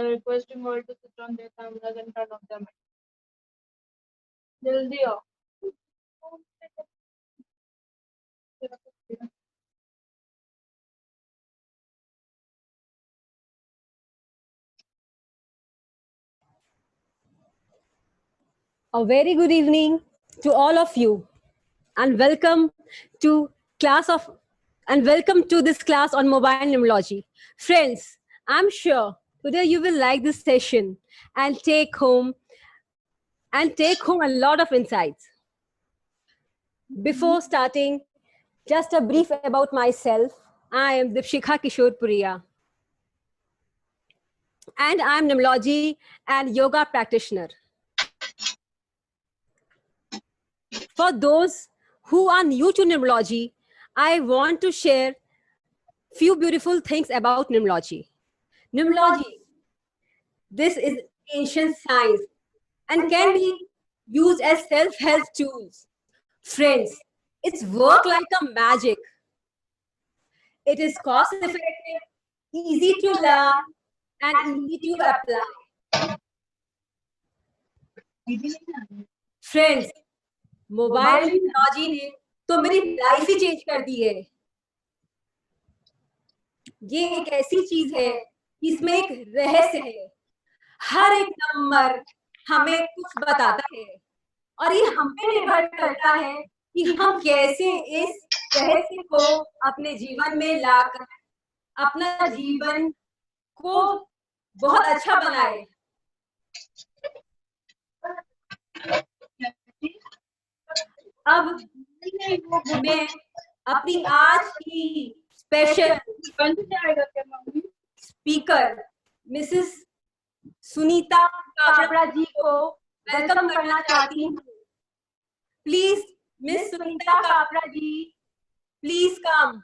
Requesting all to switch on their cameras and turn off their mic. जल्दी आओ. A very good evening to all of you, and welcome to this class on mobile numerology. Friends, I'm sure today you will like this session and take home a lot of insights. Before starting, just a brief about myself. I am Dipshikha Kishore Puria, and I'm numerology and yoga practitioner. For those who are new to numerology, I want to share few beautiful things about numerology. Numerology, this is ancient science and can be used as self-help tools. Friends, it's work like a magic. It is cost-effective, easy to learn, and easy to apply. Friends, mobile technology ने तो मेरी life ही change कर दी है. ये एक ऐसी चीज है, इसमें एक रहस्य है. हर एक नंबर हमें कुछ बताता है और ये हम पे निर्भर करता है कि हम कैसे इस रहस्य को अपने जीवन में लाकर अपना जीवन को बहुत अच्छा बनाए. अब मैं अपनी आज की special speaker Mrs Sunita Kabra ji को वेलकम करना चाहती हूँ. Please miss Sunita Kabra ji, please come.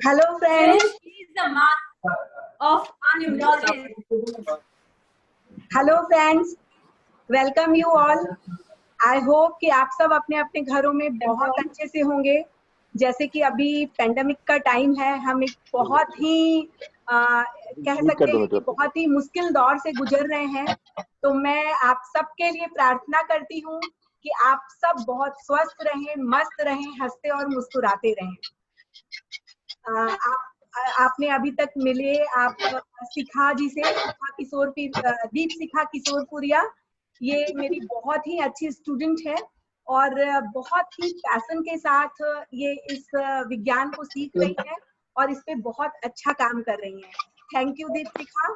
Hello friends. She is the master of numerology. Hello friends. Welcome you all. I hope कि आप सब अपने अपने घरों में बहुत अच्छे से होंगे. जैसे कि अभी पेंडेमिक का टाइम है, हम एक बहुत ही कह सकते हैं कि बहुत ही मुश्किल दौर से गुजर रहे हैं. तो मैं आप सबके लिए प्रार्थना करती हूँ कि आप सब बहुत स्वस्थ रहें, मस्त रहें, हंसते और मुस्कुराते रहें. आपने अभी तक मिले आप शिखा जी से, दीपशिखा किशोरपुरिया. ये मेरी बहुत ही अच्छी स्टूडेंट है और बहुत ही पैशन के साथ ये इस विज्ञान को सीख रही है और इस पे बहुत अच्छा काम कर रही है. Thank you Deepshikha,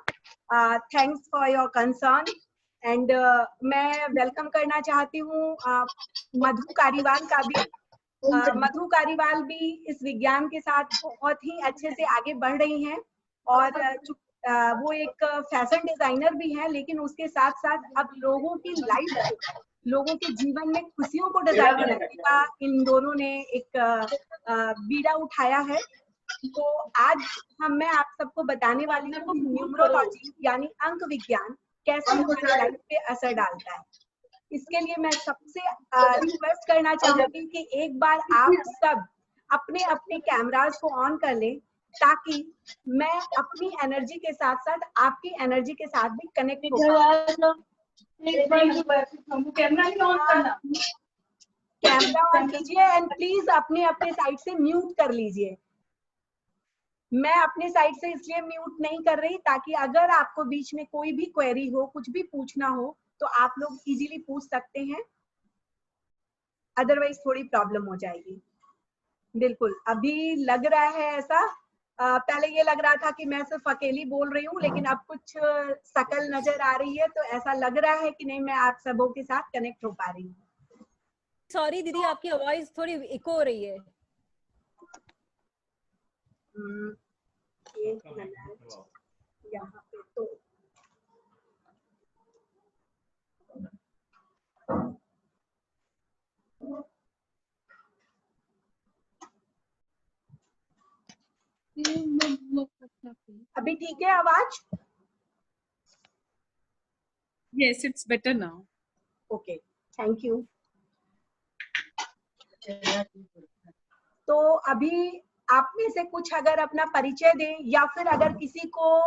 thanks for your concern. And मैं वेलकम करना चाहती हूँ मधु कारीवाल का भी. मधु कारीवाल भी इस विज्ञान के साथ बहुत ही अच्छे से आगे बढ़ रही हैं और वो एक फैशन डिजाइनर भी है, लेकिन उसके साथ साथ अब लोगों की लाइफ, लोगों के जीवन में खुशियों को डिजाइन करने का इन दोनों ने एक बीड़ा उठाया है. तो आज मैं आप सबको बताने वाली हूँ कि न्यूमरोलॉजी यानी अंक विज्ञान कैसे हमारी लाइफ पे असर डालता है. इसके लिए मैं सबसे रिक्वेस्ट करना चाहूंगी कि एक बार आप सब अपने अपने कैमरास को ऑन कर लें ताकि मैं अपनी एनर्जी के साथ साथ आपकी एनर्जी के साथ भी कनेक्ट हो पाऊं. कैमरा ऑन कीजिए एंड प्लीज अपने अपने साइड से म्यूट कर लीजिए. मैं अपने साइड से इसलिए म्यूट नहीं कर रही ताकि अगर आपको बीच में कोई भी क्वेरी हो, कुछ भी पूछना हो तो आप लोग इजीली पूछ सकते हैं, अदरवाइज थोड़ी प्रॉब्लम हो जाएगी. बिल्कुल अभी लग रहा है ऐसा, पहले ये लग रहा था कि मैं सिर्फ अकेली बोल रही हूँ, लेकिन अब कुछ शकल नजर आ रही है तो ऐसा लग रहा है कि नहीं मैं आप सबों के साथ कनेक्ट हो पा रही हूँ. सॉरी दीदी, आपकी आवाज थोड़ी इको हो रही है. एक मिनट यहाँ पे तो अभी ठीक है आवाज? Yes, it's better now. Okay, thank you. तो अभी आप में से कुछ अगर अपना परिचय दें या फिर अगर किसी को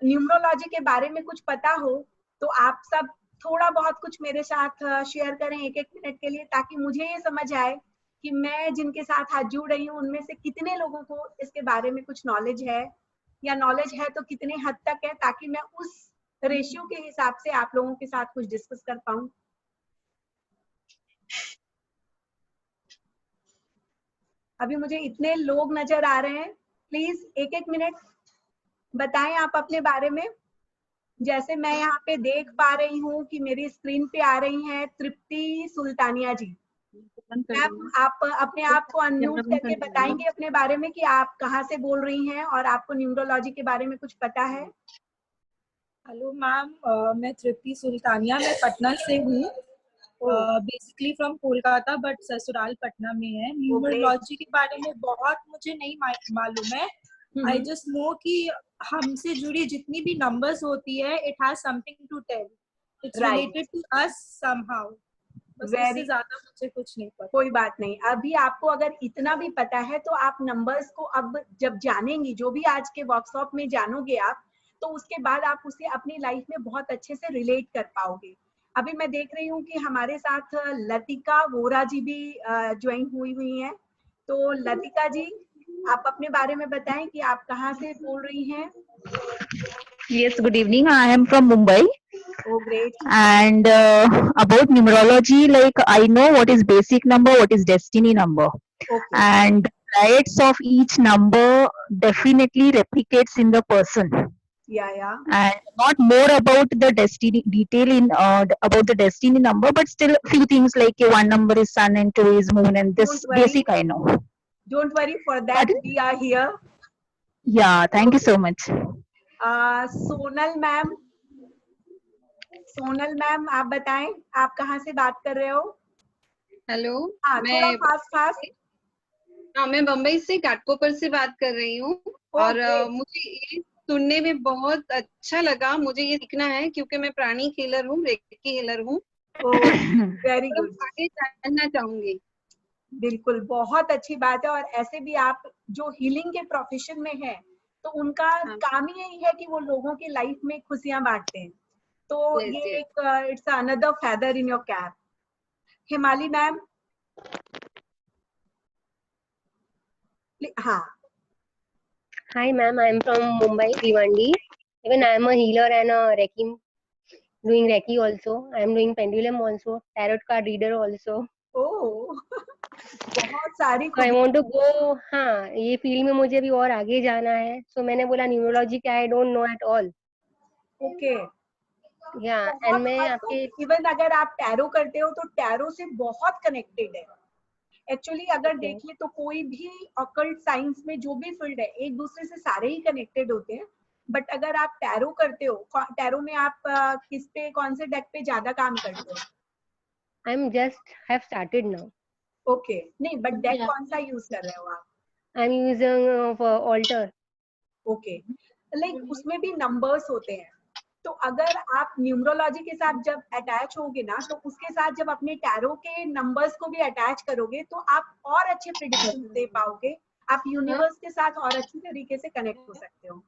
न्यूमरोलॉजी के बारे में कुछ पता हो तो आप सब थोड़ा बहुत कुछ मेरे साथ शेयर करें 1-1 मिनट के लिए, ताकि मुझे ये समझ आए कि मैं जिनके साथ आज जुड़ रही हूँ उनमें से कितने लोगों को इसके बारे में कुछ नॉलेज है, या नॉलेज है तो कितने हद तक है, ताकि मैं उस रेशियो के हिसाब से आप लोगों के साथ कुछ डिस्कस कर पाऊं। अभी मुझे इतने लोग नजर आ रहे हैं, प्लीज 1-1 मिनट बताएं आप अपने बारे में। जैसे मैं यहाँ पे देख पा रही हूँ कि मेरी स्क्रीन पे आ रही हैं तृप्ति सुल्तानिया जी। मैम आप अपने आप को अनम्यूट करके बताएंगे अपने बारे में कि आप कहाँ से बोल रही हैं और आपको न्यूमरोलॉजी के बारे में कुछ पता है? हेलो मैम, मैं तृप्ति सुल्तानिया, मैं पटना से हूँ। बेसिकली फ्रॉम कोलकाता बट ससुराल पटना में है। न्यूमरोलॉजी के बारे में बहुत मुझे नहीं मालूम है। आई जस्ट नो कि हमसे जुड़ी जितनी भी नंबर्स होती है, it has something to tell, it's related to us somehow. बस इससे ज्यादा मुझे कुछ नहीं पता। कोई बात नहीं, अभी आपको अगर इतना भी पता है तो आप नंबर्स को अब जब जानेंगी, जो भी आज के वर्कशॉप में जानोगे आप, तो उसके बाद आप उसे अपनी लाइफ में बहुत अच्छे से रिलेट कर पाओगे। अभी मैं देख रही हूँ कि हमारे साथ लतिका वोरा जी भी ज्वाइन हुई हैं। तो लतिका जी, आप अपने बारे में बताएं कि आप कहाँ से बोल रही हैं? Yes, good evening. I am from Mumbai. Oh, great. And about numerology, like I know what is basic number, what is destiny number. Okay. And traits of each number definitely replicates in the person. Yeah. And not more about the destiny detail in about the destiny number, but still few things like one number is sun and two is moon, and this basic I know. Don't worry, for that we are here. Yeah, thank you so much. Sonal ma'am आप बताएं, आप कहाँ से बात कर रहे हो? Hello, थोड़ा फास्ट। मैं बम्बई से घाटकोपर से बात कर रही हूँ। और मुझे ये सुनने में बहुत अच्छा लगा। मुझे ये सीखना है क्योंकि मैं प्राणी हीलर हूँ, रेकी हीलर हूँ। वेरी गुड, आगे जानना चाहूंगी। बिल्कुल, बहुत अच्छी बात है। और ऐसे भी आप जो हीलिंग के प्रोफेशन में है तो उनका काम ही यही है कि वो लोगों की लाइफ में खुशियां बांटते हैं। तो ये एक it's another feather in your cap. हिमाली मैम, हाँ। Hi ma'am, I am from Mumbai, Bhiwandi. Even I am a healer and a Reiki, doing Reiki also. I am doing pendulum also, tarot card reader also. Oh, बहुत सारी। So I want to go, हाँ, ये field में मुझे भी और आगे जाना है। So मैंने बोला न्यूमरोलॉजी क्या, I don't know at all. Okay. Yeah, and मैं आपके इवन अगर आप टैरो करते हो तो टैरो से बहुत कनेक्टेड है। एक्चुअली अगर देखिए तो कोई भी ऑकल्ट साइंस में जो भी फील्ड है, एक दूसरे से सारे ही कनेक्टेड होते हैं। बट अगर आप टैरो करते हो, टैरो में आप किस पे, कौन से डेक पे ज्यादा काम करते हो? I am just have started now. Okay, नहीं, बट डेक कौन सा यूज कर रहे हो आप? I am using altar. Okay, like उसमें भी नंबर्स होते हैं। तो अगर आप न्यूमरोलॉजी के साथ जब अटैच होगे ना, तो उसके साथ जब अपने टैरो के नंबर्स को भी अटैच करोगे तो आप और अच्छे प्रेडिक्शन दे पाओगे। आप यूनिवर्स के साथ और अच्छी तरीके से कनेक्ट हो सकते हो।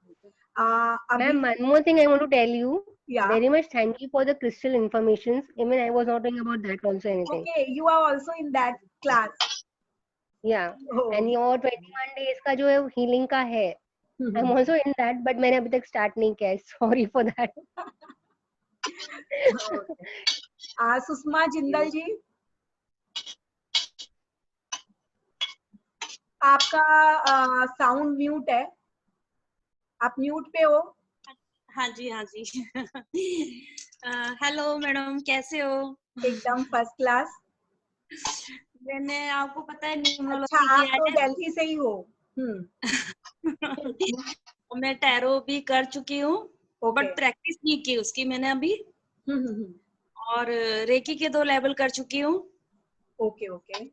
Ma'am, one more thing I want to tell you. Yeah. Very much thank you for the crystal informations. Even I was not knowing about that also anything. Okay, you are also in that class. Yeah. And your 21 days का जो है healing का है. I'm also in that, but मैंने अभी तक start नहीं किया है. Sorry for that. Sushma Jindal जी, आपका साउंड म्यूट है, आप म्यूट पे हो। हाँ जी। हेलो मैडम, कैसे हो? एकदम फर्स्ट क्लास। मैंने आपको पता है न्यूमरोलॉजी अच्छा, आप तो दिल्ली से ही हो। और मैं टैरो भी कर चुकी हूँ, ओके बट प्रैक्टिस नहीं की उसकी मैंने अभी। और रेकी के 2 लेवल कर चुकी हूँ। ओके ओके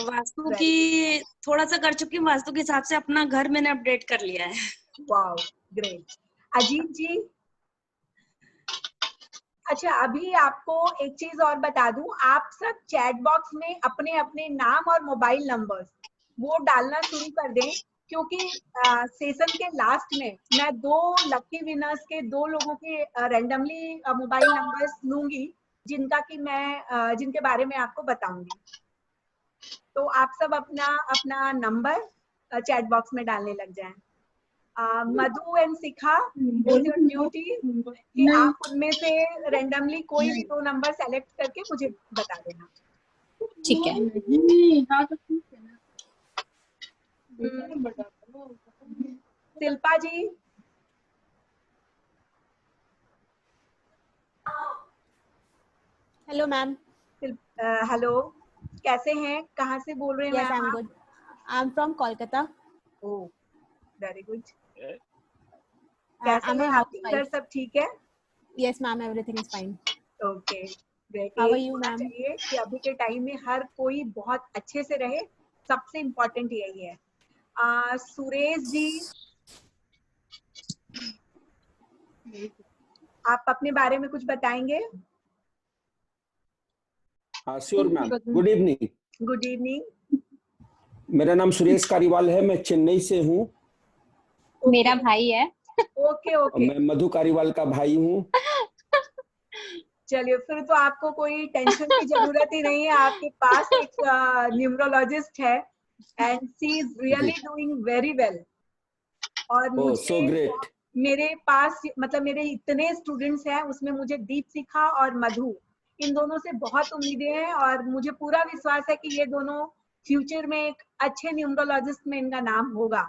वास्तु की थोड़ा सा कर चुकी हूँ, वास्तु के हिसाब से अपना घर मैंने अपडेट कर लिया है। Wow great. अजीत जी, अच्छा अभी आपको एक चीज और बता दूं, आप सब चैट बॉक्स में अपने अपने नाम और मोबाइल नंबर्स वो डालना शुरू कर दें, क्योंकि सेशन के लास्ट में मैं 2 लकी विनर्स के 2 लोगों के रैंडमली मोबाइल नंबर्स लूंगी, जिनका कि मैं जिनके बारे में आपको बताऊंगी। तो आप सब अपना अपना नंबर चैट बॉक्स में डालने लग जाएं। Madhu and Shikha, is your duty कि आप उनमें से रैंडमली कोई भी 2 नंबर सेलेक्ट करके मुझे बता देना। ठीक है। Shilpa ji, hello ma'am. Hello, कैसे हैं, कहाँ से बोल रहे हैं यस आई मैम एम आप? Good. I am from Kolkata. Oh very good. I कैसे एम हैं अ आपके घर, हाउसवाइफ। सब ठीक है? Yes ma'am, everything is fine. Okay great. How are यही यू होना मैम? चाहिए कि अभी के टाइम में हर कोई बहुत अच्छे से रहे, सबसे इम्पोर्टेंट यही है। सुरेश जी, आप अपने बारे में कुछ बताएंगे? हाँ sure ma'am, good evening. Good evening. मेरा नाम सुरेश कारीवाल है, मैं चेन्नई से हूँ। मेरा भाई है। ओके ओके, मैं मधु कारीवाल का भाई हूँ। चलिए फिर तो आपको कोई टेंशन की जरूरत ही नहीं है, आपके पास एक न्यूमरोलॉजिस्ट है and she is really doing very well. और सो मुझे ग्रेट। मेरे पास मतलब मेरे इतने स्टूडेंट्स हैं, उसमें मुझे दीपशिखा और मधु, इन दोनों से बहुत उम्मीदें हैं और मुझे पूरा विश्वास है कि ये दोनों फ्यूचर में एक अच्छे न्यूमरोलॉजिस्ट में इनका नाम होगा।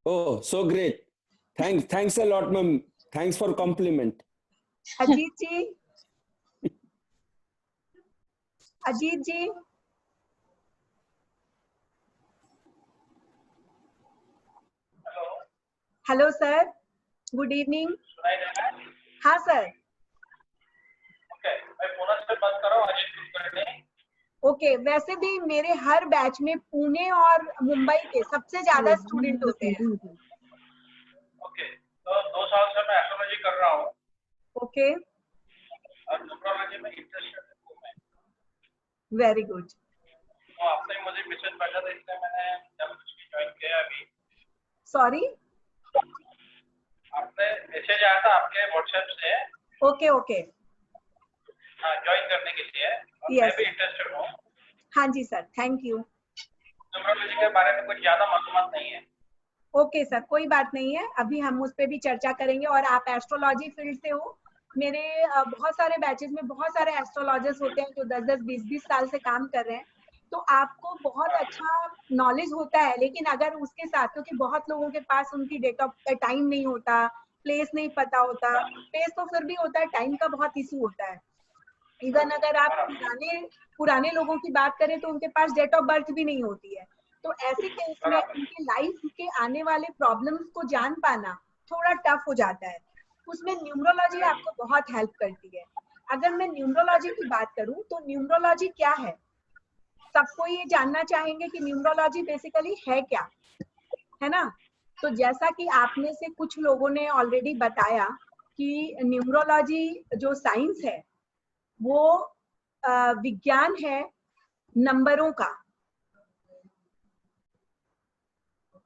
Oh so great, thanks a lot ma'am, thanks for compliment. Ajit ji, Ajit ji, hello sir, good evening. हाँ सर। ओके, वैसे भी मेरे हर बैच में पुणे और मुंबई के सबसे ज्यादा स्टूडेंट होते हैं। ओके, तो 2 साल से मैं एस्ट्रोलॉजी कर रहा हूँ। ओके, और न्यूमरोलॉजी में इंटरेस्टेड हूँ मैं। Very good. तो आपने मुझे मैसेज भेजा था, इसलिए मैंने ज्वाइन किया अभी। सॉरी, आपने मैसेज आया था आपके व्हाट्सएप से। ओके ओके, हाँ, ज्वाइन करने के लिए। Yes. मैं भी इंटरेस्टेड हूँ। हाँ जी सर, थैंक यू। न्यूमरोलॉजी के बारे में कुछ ज्यादा मालूमात नहीं है। ओके सर, कोई बात नहीं है, अभी हम उस पर भी चर्चा करेंगे। और आप एस्ट्रोलॉजी फील्ड से हो, मेरे बहुत सारे बैचेस में बहुत सारे एस्ट्रोलॉजर्स होते हैं जो 10-10, 20-20 साल से काम कर रहे हैं, तो आपको बहुत अच्छा नॉलेज होता है। लेकिन अगर उसके साथ, क्योंकि बहुत लोगों के पास उनकी डेट ऑफ टाइम नहीं होता, प्लेस नहीं पता होता, प्लेस तो फिर भी होता है, टाइम का बहुत इशू होता है। इवन अगर आप पुराने लोगों की बात करें तो उनके पास डेट ऑफ बर्थ भी नहीं होती है। तो ऐसे केस में उनके लाइफ के आने वाले प्रॉब्लम्स को जान पाना थोड़ा टफ हो जाता है, उसमें न्यूमरोलॉजी आपको बहुत हेल्प करती है। अगर मैं न्यूमरोलॉजी की बात करूं तो न्यूमरोलॉजी क्या है, सबको ये जानना चाहेंगे कि न्यूमरोलॉजी बेसिकली है क्या, है ना? तो जैसा कि आप में से कुछ लोगों ने ऑलरेडी बताया कि न्यूमरोलॉजी जो साइंस है वो विज्ञान है नंबरों का।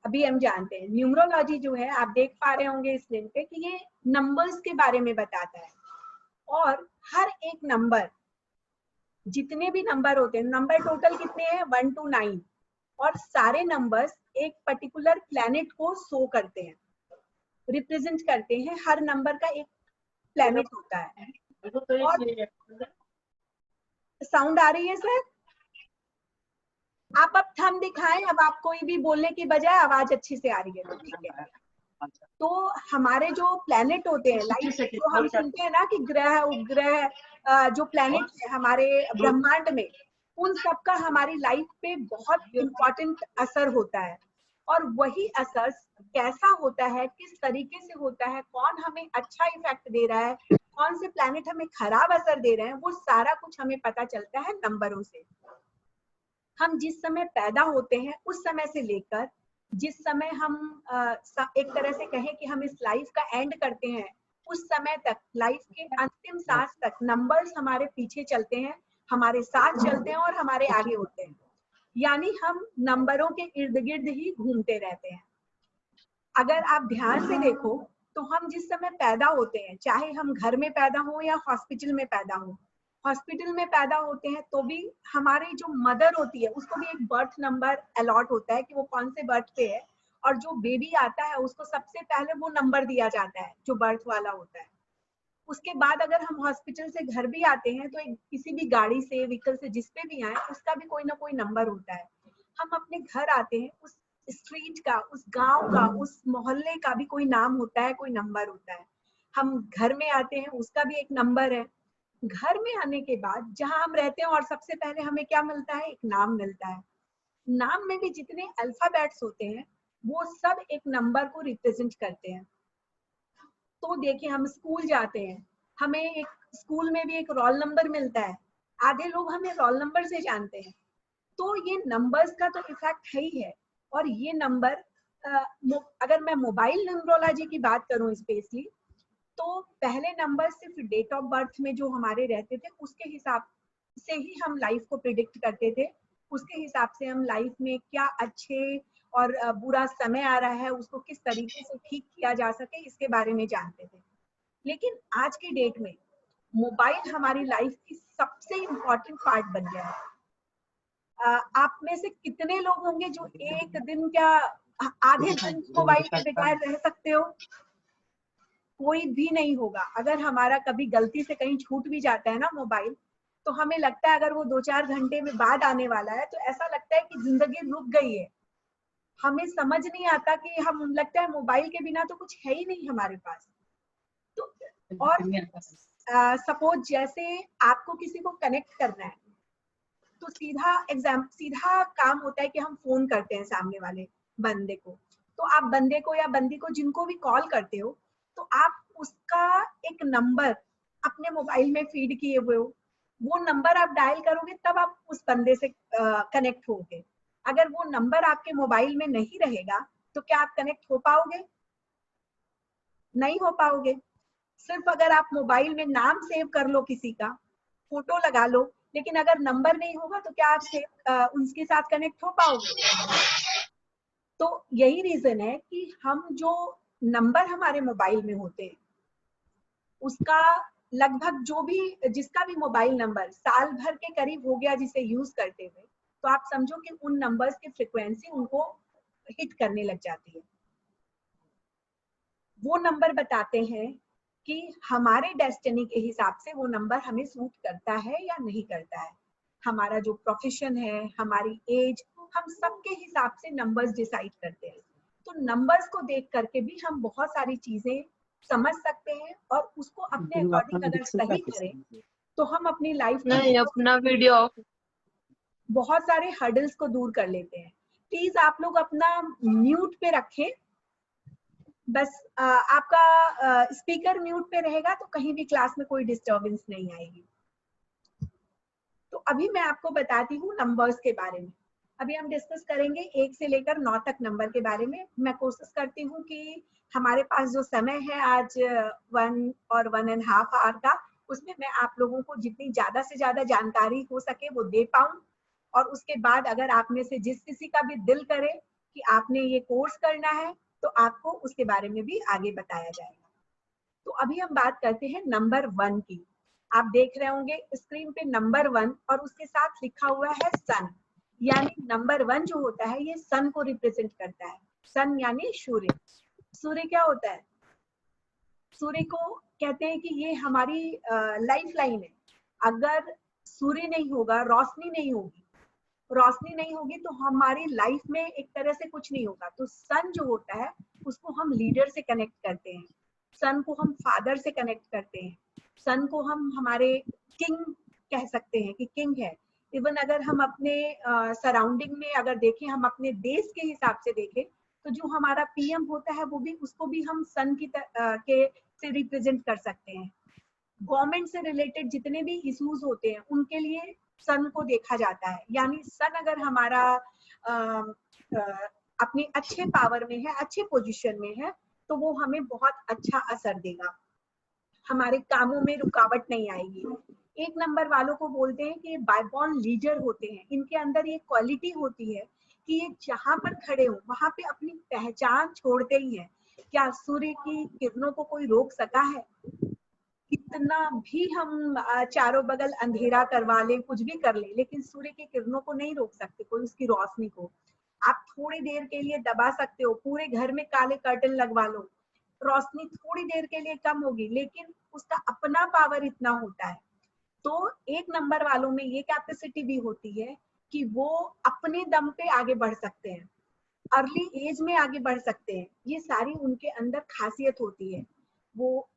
अभी हम जानते हैं न्यूमरोलॉजी जो है, आप देख पा रहे होंगे इस लिंक पे कि ये नंबर्स के बारे में बताता है। और हर एक नंबर, जितने भी नंबर होते हैं, नंबर टोटल कितने हैं 1 to 9, और सारे नंबर्स एक पर्टिकुलर प्लैनेट को शो करते हैं, रिप्रेजेंट करते हैं। हर नंबर का एक प्लैनेट होता है। और साउंड आ रही है सर? आप अब थंब दिखाएं, अब आप कोई भी बोलने की बजाय आवाज अच्छी से आ रही है, तो ठीक है। तो हमारे जो प्लैनेट होते हैं, लाइक जो हम सुनते हैं ना कि ग्रह उपग्रह जो प्लैनेट है हमारे ब्रह्मांड में, उन सब का हमारी लाइफ पे बहुत इम्पोर्टेंट असर होता है। और वही असर कैसा होता है, किस तरीके से होता है, कौन हमें अच्छा इफेक्ट दे रहा है, कौन से प्लैनेट हमें खराब असर दे रहे हैं, वो सारा कुछ हमें पता चलता है नंबरों से। हम जिस समय पैदा होते हैं उस समय से लेकर जिस समय हम एक तरह से कहें कि हम इस लाइफ का एंड करते हैं, उस समय तक, लाइफ के अंतिम सांस तक नंबर्स हमारे पीछे चलते हैं, हमारे साथ चलते हैं और हमारे आगे होते हैं। यानी हम नंबरों के इर्द गिर्द ही घूमते रहते हैं। अगर आप ध्यान से देखो तो हम जिस समय पैदा होते हैं, चाहे हम घर में पैदा हो या हॉस्पिटल में पैदा हो, हॉस्पिटल में पैदा होते हैं तो भी हमारी जो मदर होती है उसको भी एक बर्थ नंबर अलॉट होता है कि वो कौन से बर्थ पे है, और जो बेबी आता है उसको सबसे पहले वो नंबर दिया जाता है जो बर्थ वाला होता है। उसके बाद अगर हम हॉस्पिटल से घर भी आते हैं तो किसी भी गाड़ी से, व्हीकल से, जिस पे भी आए, उसका भी कोई ना कोई नंबर होता है। हम अपने घर आते हैं, उस स्ट्रीट का, उस गांव का, उस मोहल्ले का भी कोई नाम होता है, कोई नंबर होता है। हम घर में आते हैं, उसका भी एक नंबर है। घर में आने के बाद जहां हम रहते हैं और सबसे पहले हमें क्या मिलता है, एक नाम मिलता है। नाम में भी जितने अल्फाबेट्स होते हैं वो सब एक नंबर को रिप्रेजेंट करते हैं। तो देखिए, हम स्कूल जाते हैं, हमें एक स्कूल में भी एक रोल नंबर मिलता है, आधे लोग हमें रोल नंबर से जानते हैं। तो ये नंबर्स का तो इफेक्ट है ही है। और ये नंबर, अगर मैं मोबाइल न्यूमरोलॉजी की बात करूं स्पेशली, तो पहले नंबर सिर्फ डेट ऑफ बर्थ में जो हमारे रहते थे उसके हिसाब से ही हम लाइफ को प्रिडिक्ट करते थे। उसके हिसाब से हम लाइफ में क्या अच्छे और बुरा समय आ रहा है, उसको किस तरीके से ठीक किया जा सके, इसके बारे में जानते थे। लेकिन आज की डेट में मोबाइल हमारी लाइफ की सबसे इम्पोर्टेंट पार्ट बन गया है। आप में से कितने लोग होंगे जो एक दिन, क्या आधे दिन मोबाइल के बगैर रह सकते हो? कोई भी नहीं होगा। अगर हमारा कभी गलती से कहीं छूट भी जाता है ना मोबाइल, तो हमें लगता है अगर वो 2-4 घंटे में बाद आने वाला है तो ऐसा लगता है कि जिंदगी रुक गई है। हमें समझ नहीं आता कि हम, लगता है मोबाइल के बिना तो कुछ है ही नहीं हमारे पास। तो और सपोज जैसे आपको किसी को कनेक्ट करना है तो सीधा काम होता है कि हम फोन करते हैं सामने वाले बंदे को। तो आप बंदे को या बंदी को जिनको भी कॉल करते हो तो आप उसका एक नंबर अपने मोबाइल में फीड किए हुए हो, वो नंबर आप डायल करोगे तब आप उस बंदे से कनेक्ट होगे। अगर वो नंबर आपके मोबाइल में नहीं रहेगा तो क्या आप कनेक्ट हो पाओगे? नहीं हो पाओगे। सिर्फ अगर आप मोबाइल में नाम सेव कर लो, किसी का फोटो लगा लो, लेकिन अगर नंबर नहीं होगा तो क्या आप उनके साथ कनेक्ट हो पाओगे? तो यही रीजन है कि हम जो नंबर हमारे मोबाइल में होते हैं उसका लगभग, जो भी जिसका भी मोबाइल नंबर साल भर के करीब हो गया जिसे यूज करते हुए, तो आप समझो कि उन नंबर्स की फ्रिक्वेंसी उनको हिट करने लग जाती है। वो नंबर बताते हैं कि हमारे डेस्टिनी के हिसाब से वो नंबर हमें सूट करता है या नहीं करता है। हमारा जो प्रोफेशन है, हमारी एज, हम सबके हिसाब से नंबर्स डिसाइड करते हैं। तो नंबर्स को देख करके भी हम बहुत सारी चीजें समझ सकते हैं और उसको अपने अकॉर्डिंग अगर सही करें तो हम अपनी लाइफ में अपना वीडियो बहुत सारे हर्डल्स को दूर कर लेते हैं। प्लीज आप लोग अपना म्यूट पे रखें, बस आपका स्पीकर म्यूट पे रहेगा तो कहीं भी क्लास में कोई डिस्टर्बेंस नहीं आएगी। तो अभी मैं आपको बताती हूँ नंबर्स के बारे में। अभी हम डिस्कस करेंगे 1 से लेकर 9 तक नंबर के बारे में। मैं कोशिश करती हूँ कि हमारे पास जो समय है आज 1 और 1.5 आवर का, उसमें मैं आप लोगों को जितनी ज्यादा से ज्यादा जानकारी हो सके वो दे पाऊँ। और उसके बाद अगर आप में से जिस किसी का भी दिल करे कि आपने ये कोर्स करना है तो आपको उसके बारे में भी आगे बताया जाएगा। तो अभी हम बात करते हैं नंबर 1 की। आप देख रहे होंगे स्क्रीन पे नंबर 1 और उसके साथ लिखा हुआ है सन। यानी नंबर 1 जो होता है ये सन को रिप्रेजेंट करता है। सन यानी सूर्य। सूर्य क्या होता है? सूर्य को कहते हैं कि ये हमारी लाइफ लाइन है। अगर सूर्य नहीं होगा, रोशनी नहीं होगी तो हमारी लाइफ में एक तरह से कुछ नहीं होगा। तो सन जो होता है उसको हम लीडर से कनेक्ट करते हैं, सन को हम फादर से कनेक्ट करते हैं, सन को हम हमारे किंग कह सकते हैं कि किंग है। इवन अगर हम अपने सराउंडिंग में अगर देखें, हम अपने देश के हिसाब से देखें तो जो हमारा पीएम होता है वो भी, उसको भी हम सन के से रिप्रेजेंट कर सकते हैं। गवर्नमेंट से रिलेटेड जितने भी इश्यूज होते हैं उनके लिए सन को देखा जाता है। यानी सन अगर हमारा अपने अच्छे पावर में है, अच्छे पोजीशन में है, तो वो हमें बहुत अच्छा असर देगा, हमारे कामों में रुकावट नहीं आएगी। 1 नंबर वालों को बोलते हैं कि बायबॉर्न लीडर होते हैं। इनके अंदर ये क्वालिटी होती है कि ये जहां पर खड़े हो वहां पे अपनी पहचान छोड़ते ही है। क्या सूर्य की किरणों को कोई रोक सका है? कितना भी हम चारों बगल अंधेरा करवा लें, कुछ भी कर लें, लेकिन सूर्य की किरणों को नहीं रोक सकते कोई, उसकी रोशनी को। आप थोड़ी देर के लिए दबा सकते हो, पूरे घर में काले कर्टन लगवा लो, रोशनी थोड़ी देर के लिए कम होगी, लेकिन उसका अपना पावर इतना होता है। तो 1 नंबर वालों में ये कैपेसिटी भी होती है कि वो अपने दम पे आगे बढ़ सकते हैं, अर्ली एज में आगे बढ़ सकते हैं। ये सारी उनके अंदर खासियत होती है। वो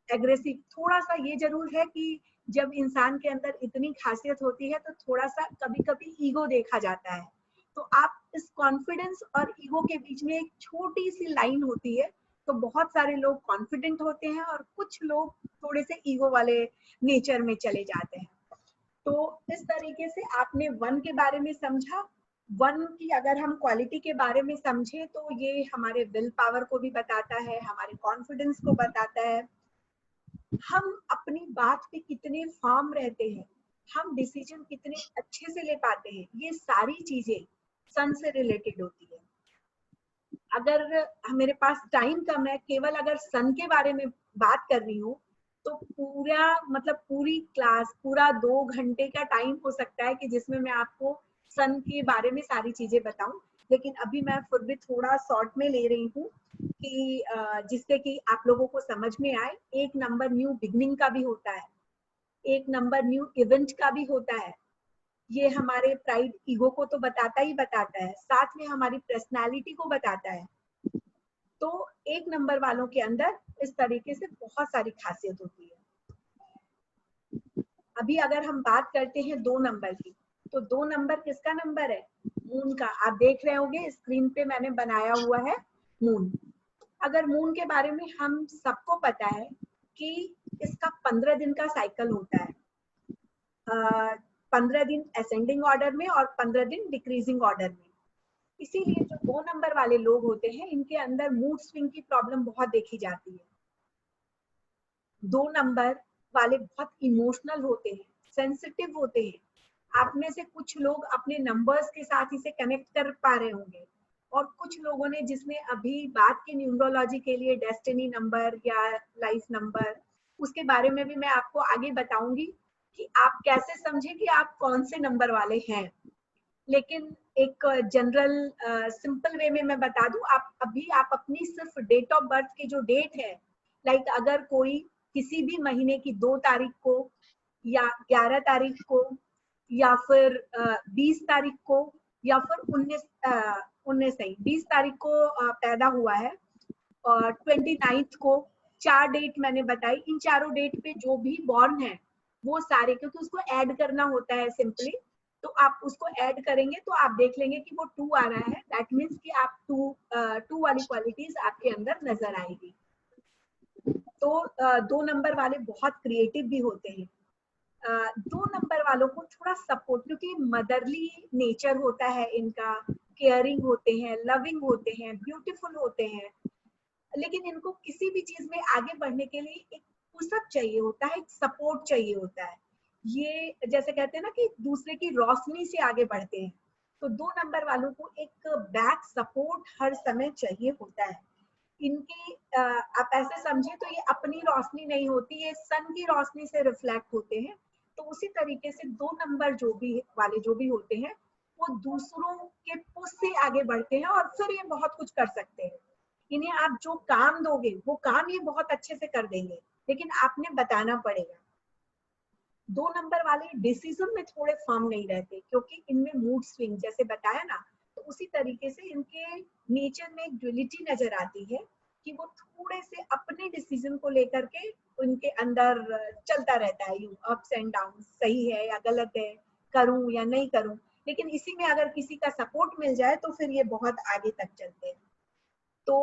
एग्रेसिव, थोड़ा सा ये जरूर है कि जब इंसान के अंदर इतनी खासियत होती है तो थोड़ा सा कभी कभी ईगो देखा जाता है। तो आप इस कॉन्फिडेंस और ईगो के बीच में एक छोटी सी लाइन होती है। तो बहुत सारे लोग कॉन्फिडेंट होते हैं और कुछ लोग थोड़े से ईगो वाले नेचर में चले जाते हैं। तो इस तरीके से आपने 1 के बारे में समझा। 1 की अगर हम क्वालिटी के बारे में समझे तो ये हमारे विल पावर को भी बताता है, हमारे कॉन्फिडेंस को बताता है, हम अपनी बात पे कितने फर्म रहते हैं, हम डिसीजन कितने अच्छे से ले पाते हैं, ये सारी चीजें सन से रिलेटेड होती है। अगर मेरे पास टाइम कम है, केवल अगर सन के बारे में बात कर रही हूँ, तो पूरी क्लास, पूरा 2 घंटे का टाइम हो सकता है कि जिसमें मैं आपको सन के बारे में सारी चीजें बताऊं। लेकिन अभी मैं फिर भी थोड़ा शॉर्ट में ले रही हूँ कि जिससे कि आप लोगों को समझ में आए। 1 नंबर न्यू बिगनिंग का भी होता है, 1 नंबर न्यू इवेंट का भी होता है। ये हमारे प्राइड ईगो को तो बताता ही बताता है, साथ में हमारी पर्सनालिटी को बताता है। तो 1 नंबर वालों के अंदर इस तरीके से बहुत सारी खासियत होती है। अभी अगर हम बात करते हैं 2 नंबर की, तो 2 नंबर किसका नंबर है? मून का। आप देख रहे होंगे स्क्रीन पे मैंने बनाया हुआ है मून। अगर मून के बारे में हम सबको पता है कि इसका 15 दिन का साइकिल होता है, 15 दिन असेंडिंग ऑर्डर में और 15 दिन डिक्रीजिंग ऑर्डर में। इसीलिए जो 2 नंबर वाले लोग होते हैं, इनके अंदर मूड स्विंग की प्रॉब्लम बहुत देखी जाती है। 2 नंबर वाले बहुत इमोशनल होते हैं, सेंसिटिव होते हैं। आप में से कुछ लोग अपने नंबर्स के साथ इसे कनेक्ट कर पा रहे होंगे, और कुछ लोगों ने, जिसने अभी बात की न्यूमरोलॉजी के लिए डेस्टिनी नंबर या लाइफ नंबर, उसके बारे में भी मैं आपको आगे बताऊंगी कि आप कैसे समझे कि आप कौन से नंबर वाले हैं। लेकिन एक जनरल सिंपल वे में मैं बता दूं, आप अपनी सिर्फ डेट ऑफ बर्थ की जो डेट है, लाइक अगर कोई किसी भी महीने की 2 तारीख को या 11 तारीख को या फिर 20 तारीख को या फिर 20 तारीख को पैदा हुआ है और 29 को, 4 डेट मैंने बताई, इन चारों डेट पे जो भी बॉर्न है वो सारे, क्योंकि उसको ऐड करना होता है सिंपली, तो आप उसको ऐड करेंगे तो आप देख लेंगे कि वो 2 आ रहा है। दैट मीन्स कि आप 2 वाली क्वालिटीज आपके अंदर नजर आएगी। तो 2 नंबर वाले बहुत क्रिएटिव भी होते हैं। 2 नंबर वालों को थोड़ा सपोर्ट, क्योंकि मदरली नेचर होता है इनका, केयरिंग होते हैं, लविंग होते हैं, ब्यूटीफुल होते हैं, लेकिन इनको किसी भी चीज में आगे बढ़ने के लिए एक पुशअप चाहिए होता है, एक सपोर्ट चाहिए होता है। ये जैसे कहते हैं ना कि दूसरे की रोशनी से आगे बढ़ते हैं, तो 2 नंबर वालों को एक बैक सपोर्ट हर समय चाहिए होता है। इनकी आप ऐसे समझे तो ये अपनी रोशनी नहीं होती, ये सन की रोशनी से रिफ्लेक्ट होते हैं। तो उसी तरीके से 2 नंबर जो भी होते हैं, वो दूसरों के पुश से आगे बढ़ते हैं और फिर ये बहुत कुछ कर सकते हैं। इन्हें आप जो काम दोगे वो काम ये बहुत अच्छे से कर देंगे, लेकिन आपने बताना पड़ेगा। 2 नंबर वाले डिसीजन में थोड़े फर्म नहीं रहते, क्योंकि इनमें मूड स्विंग, जैसे बताया ना, तो उसी तरीके से इनके नेचर में एक ड्युअलिटी नजर आती है कि वो थोड़े से अपने डिसीजन को लेकर के उनके अंदर चलता रहता है, यू अप्स एंड डाउन, सही है या गलत है, करूं या नहीं करूं। लेकिन इसी में अगर किसी का सपोर्ट मिल जाए तो फिर ये बहुत आगे तक चलते हैं। तो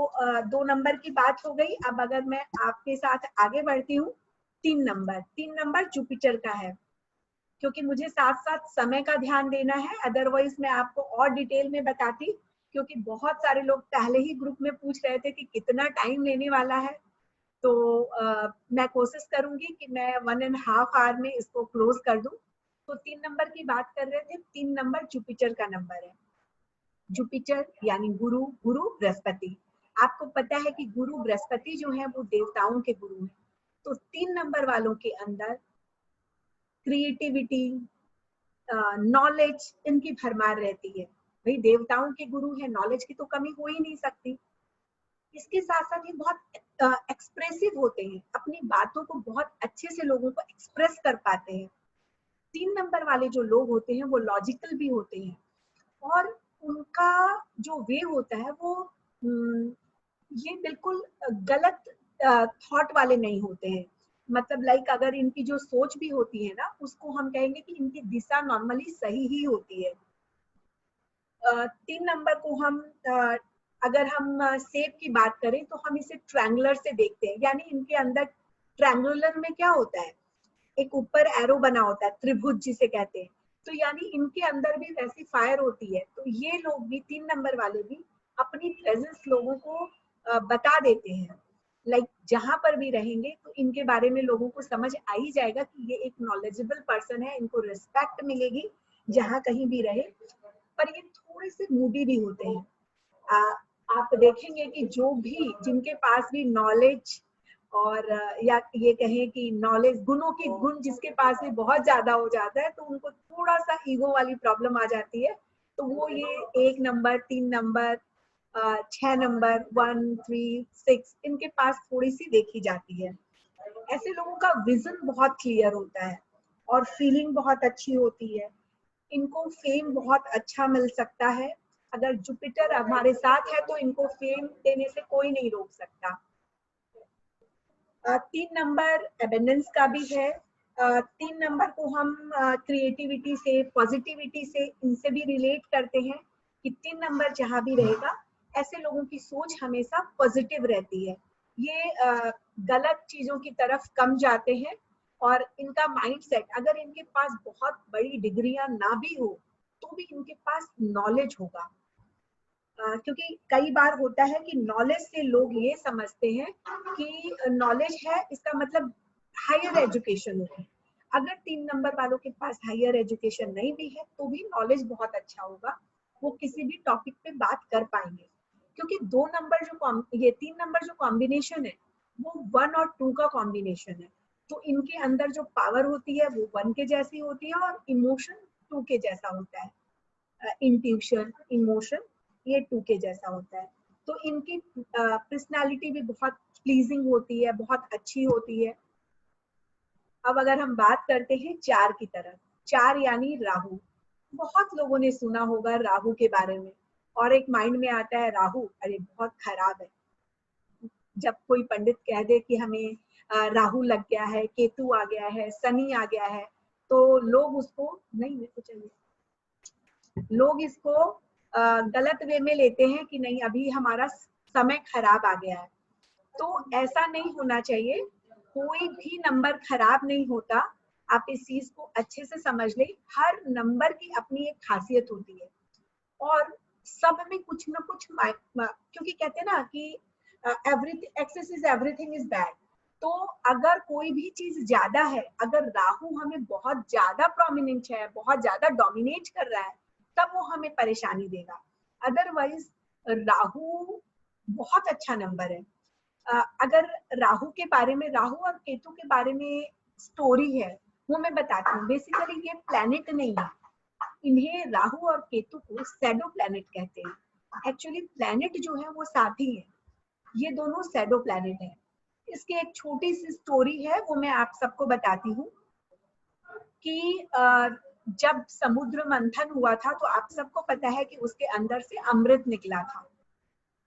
2 नंबर की बात हो गई। अब अगर मैं आपके साथ आगे बढ़ती हूँ, 3 नंबर जुपिटर का है, क्योंकि मुझे साथ साथ समय का ध्यान देना है, अदरवाइज मैं आपको और डिटेल में बताती, क्योंकि बहुत सारे लोग पहले ही ग्रुप में पूछ रहे थे कि कितना टाइम लेने वाला है। तो मैं कोशिश करूंगी कि मैं 1.5 आवर में इसको क्लोज कर दूं। तो 3 नंबर की बात कर रहे थे, 3 नंबर जुपिटर का नंबर है। जुपिटर यानी गुरु बृहस्पति। आपको पता है कि गुरु बृहस्पति जो है वो देवताओं के गुरु हैं। तो 3 नंबर वालों के अंदर क्रिएटिविटी, नॉलेज, इनकी भरमार रहती है। भाई देवताओं के गुरु है, नॉलेज की तो कमी हो ही नहीं सकती। इसके साथ साथ ये बहुत एक्सप्रेसिव होते हैं, अपनी बातों को बहुत अच्छे से लोगों को एक्सप्रेस कर पाते हैं। 3 नंबर वाले जो लोग होते हैं वो लॉजिकल भी होते हैं, और उनका जो वे होता है वो ये बिल्कुल गलत थॉट वाले नहीं होते हैं। मतलब लाइक अगर इनकी जो सोच भी होती है ना, उसको हम कहेंगे कि इनकी दिशा नॉर्मली सही ही होती है। 3 नंबर को हम अगर हम शेप की बात करें तो हम इसे ट्रायंगुलर से देखते हैं, यानी इनके अंदर ट्रायंगुलर में क्या होता है, एक ऊपर एरो बना होता है, त्रिभुज जिसे कहते हैं। तो यानी इनके अंदर भी वैसी फायर होती है। तो ये लोग भी 3 नंबर वाले भी अपनी प्रेजेंस लोगों को बता देते हैं। लाइक जहां पर भी रहेंगे तो इनके बारे में लोगों को समझ आ ही जाएगा कि ये एक नॉलेजेबल पर्सन है, इनको रिस्पेक्ट मिलेगी जहां कहीं भी रहे। पर ये थोड़े से मूडी भी होते हैं। आप देखेंगे कि जो भी जिनके पास भी नॉलेज और या ये कहें कि नॉलेज गुणों की गुण जिसके पास भी बहुत ज्यादा हो जाता है, तो उनको थोड़ा सा ईगो वाली प्रॉब्लम आ जाती है। तो वो ये 1 नंबर, 3 नंबर, 6 नंबर, 1, 3, 6 इनके पास थोड़ी सी देखी जाती है। ऐसे लोगों का विजन बहुत क्लियर होता है और फीलिंग बहुत अच्छी होती है। इनको फेम बहुत अच्छा मिल सकता है। अगर जुपिटर हमारे साथ है तो इनको फेम देने से कोई नहीं रोक सकता। 3 नंबर एबेंडेंस का भी है। 3 नंबर को हम क्रिएटिविटी से, पॉजिटिविटी से, इनसे भी रिलेट करते हैं कि 3 नंबर जहां भी रहेगा ऐसे लोगों की सोच हमेशा पॉजिटिव रहती है। ये गलत चीजों की तरफ कम जाते हैं, और इनका माइंडसेट, अगर इनके पास बहुत बड़ी डिग्रियां ना भी हो तो भी इनके पास नॉलेज होगा। क्योंकि कई बार होता है कि नॉलेज से लोग ये समझते हैं कि नॉलेज है इसका मतलब हायर एजुकेशन होगी। अगर 3 नंबर वालों के पास हायर एजुकेशन नहीं भी है तो भी नॉलेज बहुत अच्छा होगा, वो किसी भी टॉपिक पे बात कर पाएंगे। क्योंकि 2 नंबर जो ये 3 नंबर जो कॉम्बिनेशन है वो 1 और 2 का कॉम्बिनेशन है। तो इनके अंदर जो पावर होती है वो 1 के जैसी होती है और इमोशन 2 के जैसा होता है। इंट्यूशन, इमोशन ये 2 के जैसा होता है। तो इनकी पर्सनालिटी भी बहुत प्लीजिंग होती है, बहुत अच्छी होती है। अब अगर हम बात करते हैं 4 की तरफ, 4 यानी राहु। बहुत लोगों ने सुना होगा राहु के बारे में, और एक माइंड में आता है राहु, अरे बहुत खराब है। जब कोई पंडित कह दे कि हमें राहु लग गया है, केतु आ गया है, शनि आ गया है, तो लोग उसको नहीं, मेरे को चाहिए, लोग इसको गलत वे में लेते हैं कि नहीं अभी हमारा समय खराब आ गया है। तो ऐसा नहीं होना चाहिए, कोई भी नंबर खराब नहीं होता। आप इस चीज को अच्छे से समझ लें, हर नंबर की अपनी एक खासियत होती है और सब में कुछ ना कुछ, क्योंकि कहते हैं ना कि everything excess is everything is bad. तो अगर कोई भी चीज ज्यादा है, अगर राहु हमें बहुत ज्यादा प्रोमिनेंट है, बहुत ज्यादा डोमिनेट कर रहा है, तब वो हमें परेशानी देगा। अदरवाइज राहु बहुत अच्छा नंबर है। अगर राहु के बारे में, राहु और केतु के बारे में स्टोरी है वो मैं बताती हूँ। बेसिकली ये प्लैनेट नहीं है, इन्हें राहु और केतु को शैडो प्लैनेट कहते हैं। एक्चुअली प्लैनेट जो है वो साथी है, ये दोनों शैडो प्लैनेट है। इसकी एक छोटी सी स्टोरी है, वो मैं आप सबको बताती हूँ कि जब समुद्र मंथन हुआ था तो आप सबको पता है कि उसके अंदर से अमृत निकला था।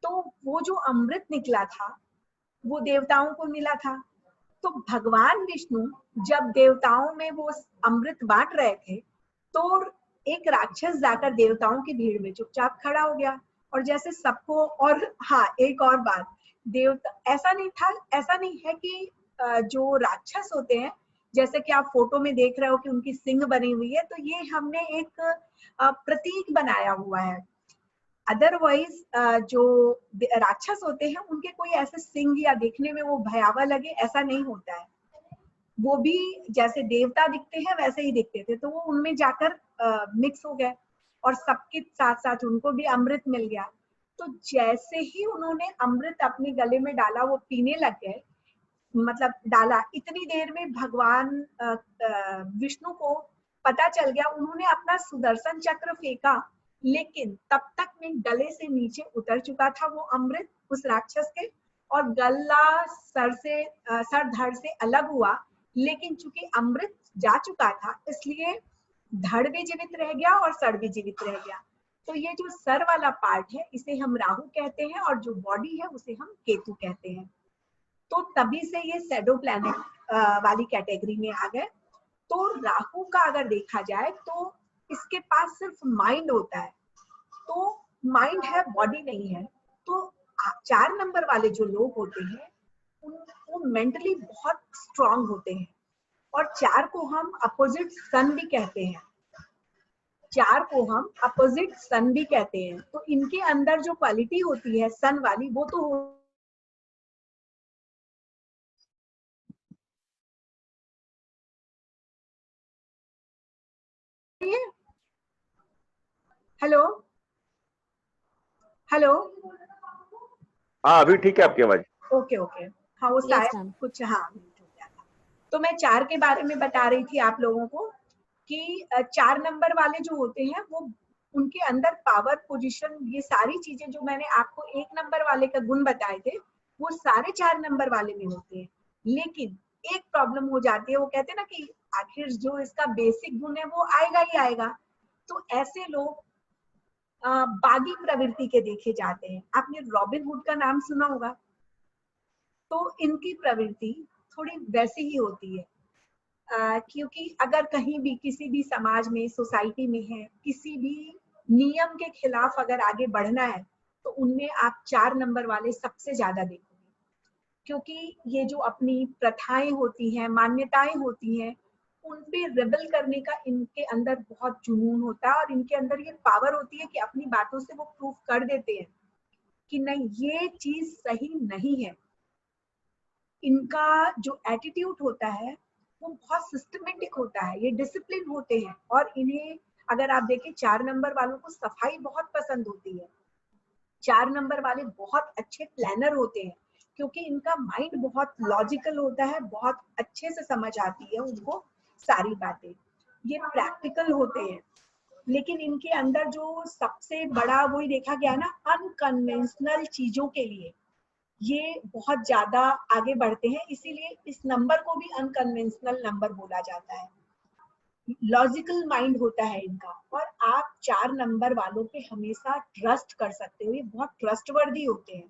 तो वो जो अमृत निकला था वो देवताओं को मिला था। तो भगवान विष्णु जब देवताओं में वो अमृत बांट रहे थे तो एक राक्षस जाकर देवताओं की भीड़ में चुपचाप खड़ा हो गया और जैसे सबको, और हाँ एक और बात, देवता ऐसा नहीं है कि जो राक्षस होते हैं जैसे कि आप फोटो में देख रहे हो कि उनकी सिंग बनी हुई है, तो ये हमने एक प्रतीक बनाया हुआ है। अदरवाइज जो राक्षस होते हैं उनके कोई ऐसे सिंग या देखने में वो भयावह लगे ऐसा नहीं होता है। वो भी जैसे देवता दिखते हैं वैसे ही दिखते थे, तो वो उनमें जाकर मिक्स हो गए और सबके साथ साथ उनको भी अमृत मिल गया। तो जैसे ही उन्होंने अमृत अपने गले में डाला वो पीने लग गए, मतलब डाला, इतनी देर में भगवान विष्णु को पता चल गया, उन्होंने अपना सुदर्शन चक्र फेंका, लेकिन तब तक में गले से नीचे उतर चुका था वो अमृत उस राक्षस के, और गला सर धड़ से अलग हुआ, लेकिन चूंकि अमृत जा चुका था इसलिए धड़ भी जीवित रह गया और सर भी जीवित रह गया। तो ये जो सर वाला पार्ट है इसे हम राहु कहते हैं और जो बॉडी है उसे हम केतु कहते हैं। तो तभी से ये शैडो प्लैनेट वाली कैटेगरी में आ गए। तो राहु का अगर देखा जाए तो इसके पास सिर्फ माइंड होता है, तो माइंड है बॉडी नहीं है। तो 4 नंबर वाले जो लोग होते हैं वो मेंटली बहुत स्ट्रांग होते हैं, और 4 को हम अपोजिट सन भी कहते हैं। 4 को हम अपोजिट सन भी कहते हैं। तो इनके अंदर जो क्वालिटी होती है सन वाली वो तो हेलो हेलो, हाँ अभी ठीक है आपकी आवाज। ओके ओके, हाँ वो शायद कुछ हाँ हो गया था। तो मैं 4 के बारे में बता रही थी आप लोगों को कि 4 नंबर वाले जो होते हैं वो उनके अंदर पावर, पोजीशन, ये सारी चीजें जो मैंने आपको 1 नंबर वाले का गुण बताए थे वो सारे 4 नंबर वाले में होते हैं। लेकिन एक प्रॉब्लम हो जाती है, वो कहते हैं ना कि आखिर जो इसका बेसिक गुण है वो आएगा ही आएगा। तो ऐसे लोग बागी प्रवृत्ति के देखे जाते हैं। आपने रॉबिन हुड का नाम सुना होगा, तो इनकी प्रवृत्ति थोड़ी वैसी ही होती है। क्योंकि अगर कहीं भी किसी भी समाज में, सोसाइटी में है, किसी भी नियम के खिलाफ अगर आगे बढ़ना है तो उनमें आप 4 नंबर वाले सबसे ज्यादा देखोगे, क्योंकि ये जो अपनी प्रथाएं होती हैं, मान्यताएं होती हैं, उन पे रेबल करने का इनके अंदर बहुत जुनून होता है, और इनके अंदर ये पावर होती है कि अपनी बातों से वो प्रूफ कर देते हैं कि नहीं ये चीज सही नहीं है। इनका जो एटीट्यूड होता है वो बहुत सिस्टमेटिक होता है, ये डिसिप्लिन होते हैं, और इन्हें अगर आप देखें 4 नंबर वालों को सफाई बहुत पसंद होती है। 4 नंबर वाले बहुत अच्छे प्लानर होते हैं क्योंकि इनका माइंड बहुत लॉजिकल होता है, बहुत अच्छे से समझ आती है उनको सारी बातें। ये प्रैक्टिकल होते हैं, लेकिन इनके अंदर जो सबसे बड़ा वही देखा गया ना, अनकन्वेंशनल चीजों के लिए ये बहुत ज्यादा आगे बढ़ते हैं, इसीलिए इस नंबर को भी अनकन्वेंशनल नंबर बोला जाता है। लॉजिकल माइंड होता है इनका, और आप 4 नंबर वालों पे हमेशा ट्रस्ट कर सकते हो। ये बहुत ट्रस्टवर्दी होते हैं,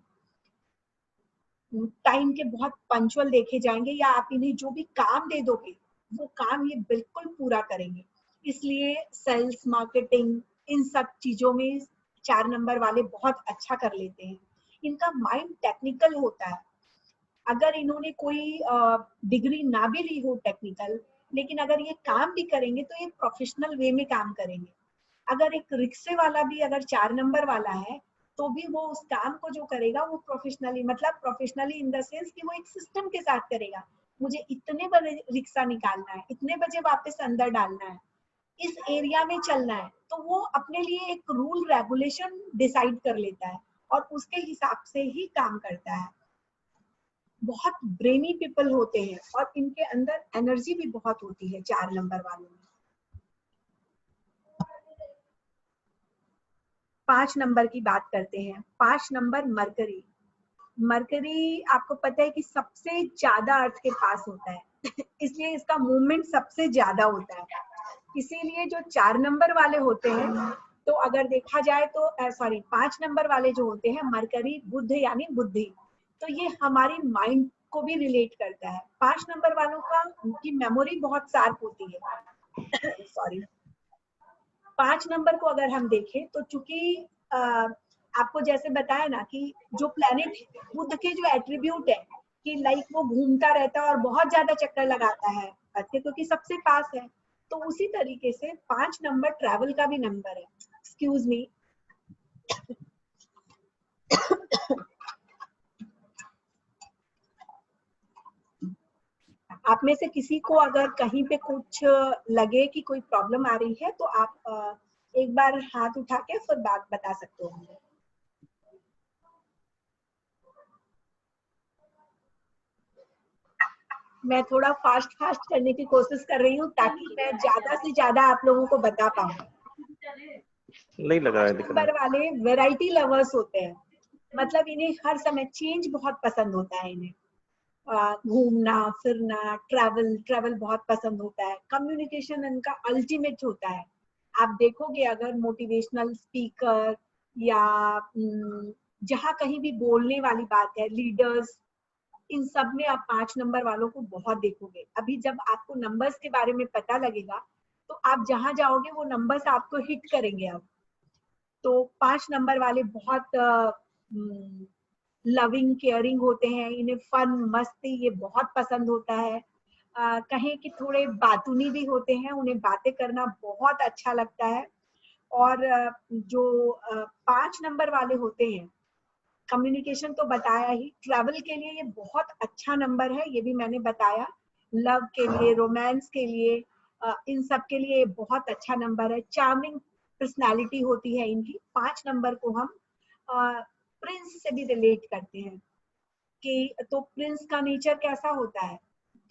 टाइम के बहुत पंचुअल देखे जाएंगे, या आप इन्हें जो भी काम दे दोगे वो काम ये बिल्कुल पूरा करेंगे। इसलिए सेल्स, मार्केटिंग, इन सब चीजों में 4 नंबर वाले बहुत अच्छा कर लेते हैं। इनका माइंड टेक्निकल होता है। अगर इन्होंने कोई डिग्री ना भी ली हो टेक्निकल, लेकिन अगर ये काम भी करेंगे तो ये प्रोफेशनल वे में काम करेंगे। अगर एक रिक्शे वाला भी अगर 4 नंबर वाला है तो भी वो उस काम को जो करेगा वो प्रोफेशनली, मतलब प्रोफेशनली इन द सेंस कि वो एक सिस्टम के साथ करेगा। मुझे इतने बजे रिक्शा निकालना है, इतने बजे वापस अंदर डालना है, इस एरिया में चलना है, तो वो अपने लिए एक रूल रेगुलेशन डिसाइड कर लेता है और उसके हिसाब से ही काम करता है। बहुत ब्रेनी पीपल होते हैं और इनके अंदर एनर्जी भी बहुत होती है 4 नंबर वालों में। 5 नंबर की बात करते हैं। 5 नंबर मरकरी। मरकरी आपको पता है कि सबसे ज्यादा अर्थ के पास होता है इसलिए इसका मूवमेंट सबसे ज्यादा होता है। इसीलिए जो 4 नंबर वाले होते हैं, तो अगर देखा जाए तो 5 नंबर वाले जो होते हैं, मरकरी बुध यानी बुद्धि, तो ये हमारी माइंड को भी रिलेट करता है। 5 नंबर वालों का उनकी मेमोरी बहुत शार्प होती है सॉरी 5 नंबर को अगर हम देखें तो चूंकि आपको जैसे बताया ना कि जो प्लेनेट बुध के जो एट्रीब्यूट है कि लाइक वो घूमता रहता है और बहुत ज्यादा चक्कर लगाता है अर्थ के, क्योंकि सबसे पास है, तो उसी तरीके से 5 नंबर ट्रैवल का भी नंबर है। Excuse me. आप में से किसी को अगर कहीं पे कुछ लगे कि कोई प्रॉब्लम आ रही है तो आप एक बार हाथ उठा के फिर बात बता सकते हो मुझे। मैं थोड़ा फास्ट करने की कोशिश कर रही हूँ ताकि मैं ज्यादा से ज्यादा आप लोगों को बता पाऊँ। नहीं लगा है नंबर वाले वैरायटी लवर्स होते हैं, मतलब इन्हें हर समय चेंज बहुत पसंद होता है। इन्हें घूमना फिरना, ट्रैवल बहुत पसंद होता है। कम्युनिकेशन इनका अल्टीमेट होता है। आप देखोगे अगर मोटिवेशनल स्पीकर या जहाँ कहीं भी बोलने वाली बात है, लीडर्स, इन सब में आप 5 नंबर वालों को बहुत देखोगे। अभी जब आपको नंबर्स के बारे में पता लगेगा तो आप जहां जाओगे वो नंबर्स आपको हिट करेंगे। अब तो 5 नंबर वाले बहुत लविंग केयरिंग होते हैं। इन्हें फन मस्ती ये बहुत पसंद होता है। कहें कि थोड़े बातूनी भी होते हैं, उन्हें बातें करना बहुत अच्छा लगता है। और जो 5 नंबर वाले होते हैं, कम्युनिकेशन तो बताया ही, ट्रैवल के लिए ये बहुत अच्छा नंबर है, ये भी मैंने बताया। लव के लिए, रोमांस के लिए, इन सब के लिए बहुत अच्छा नंबर है। चार्मिंग पर्सनालिटी होती है इनकी। 5 नंबर को हम प्रिंस से भी रिलेट करते हैं कि तो प्रिंस का नेचर कैसा होता है,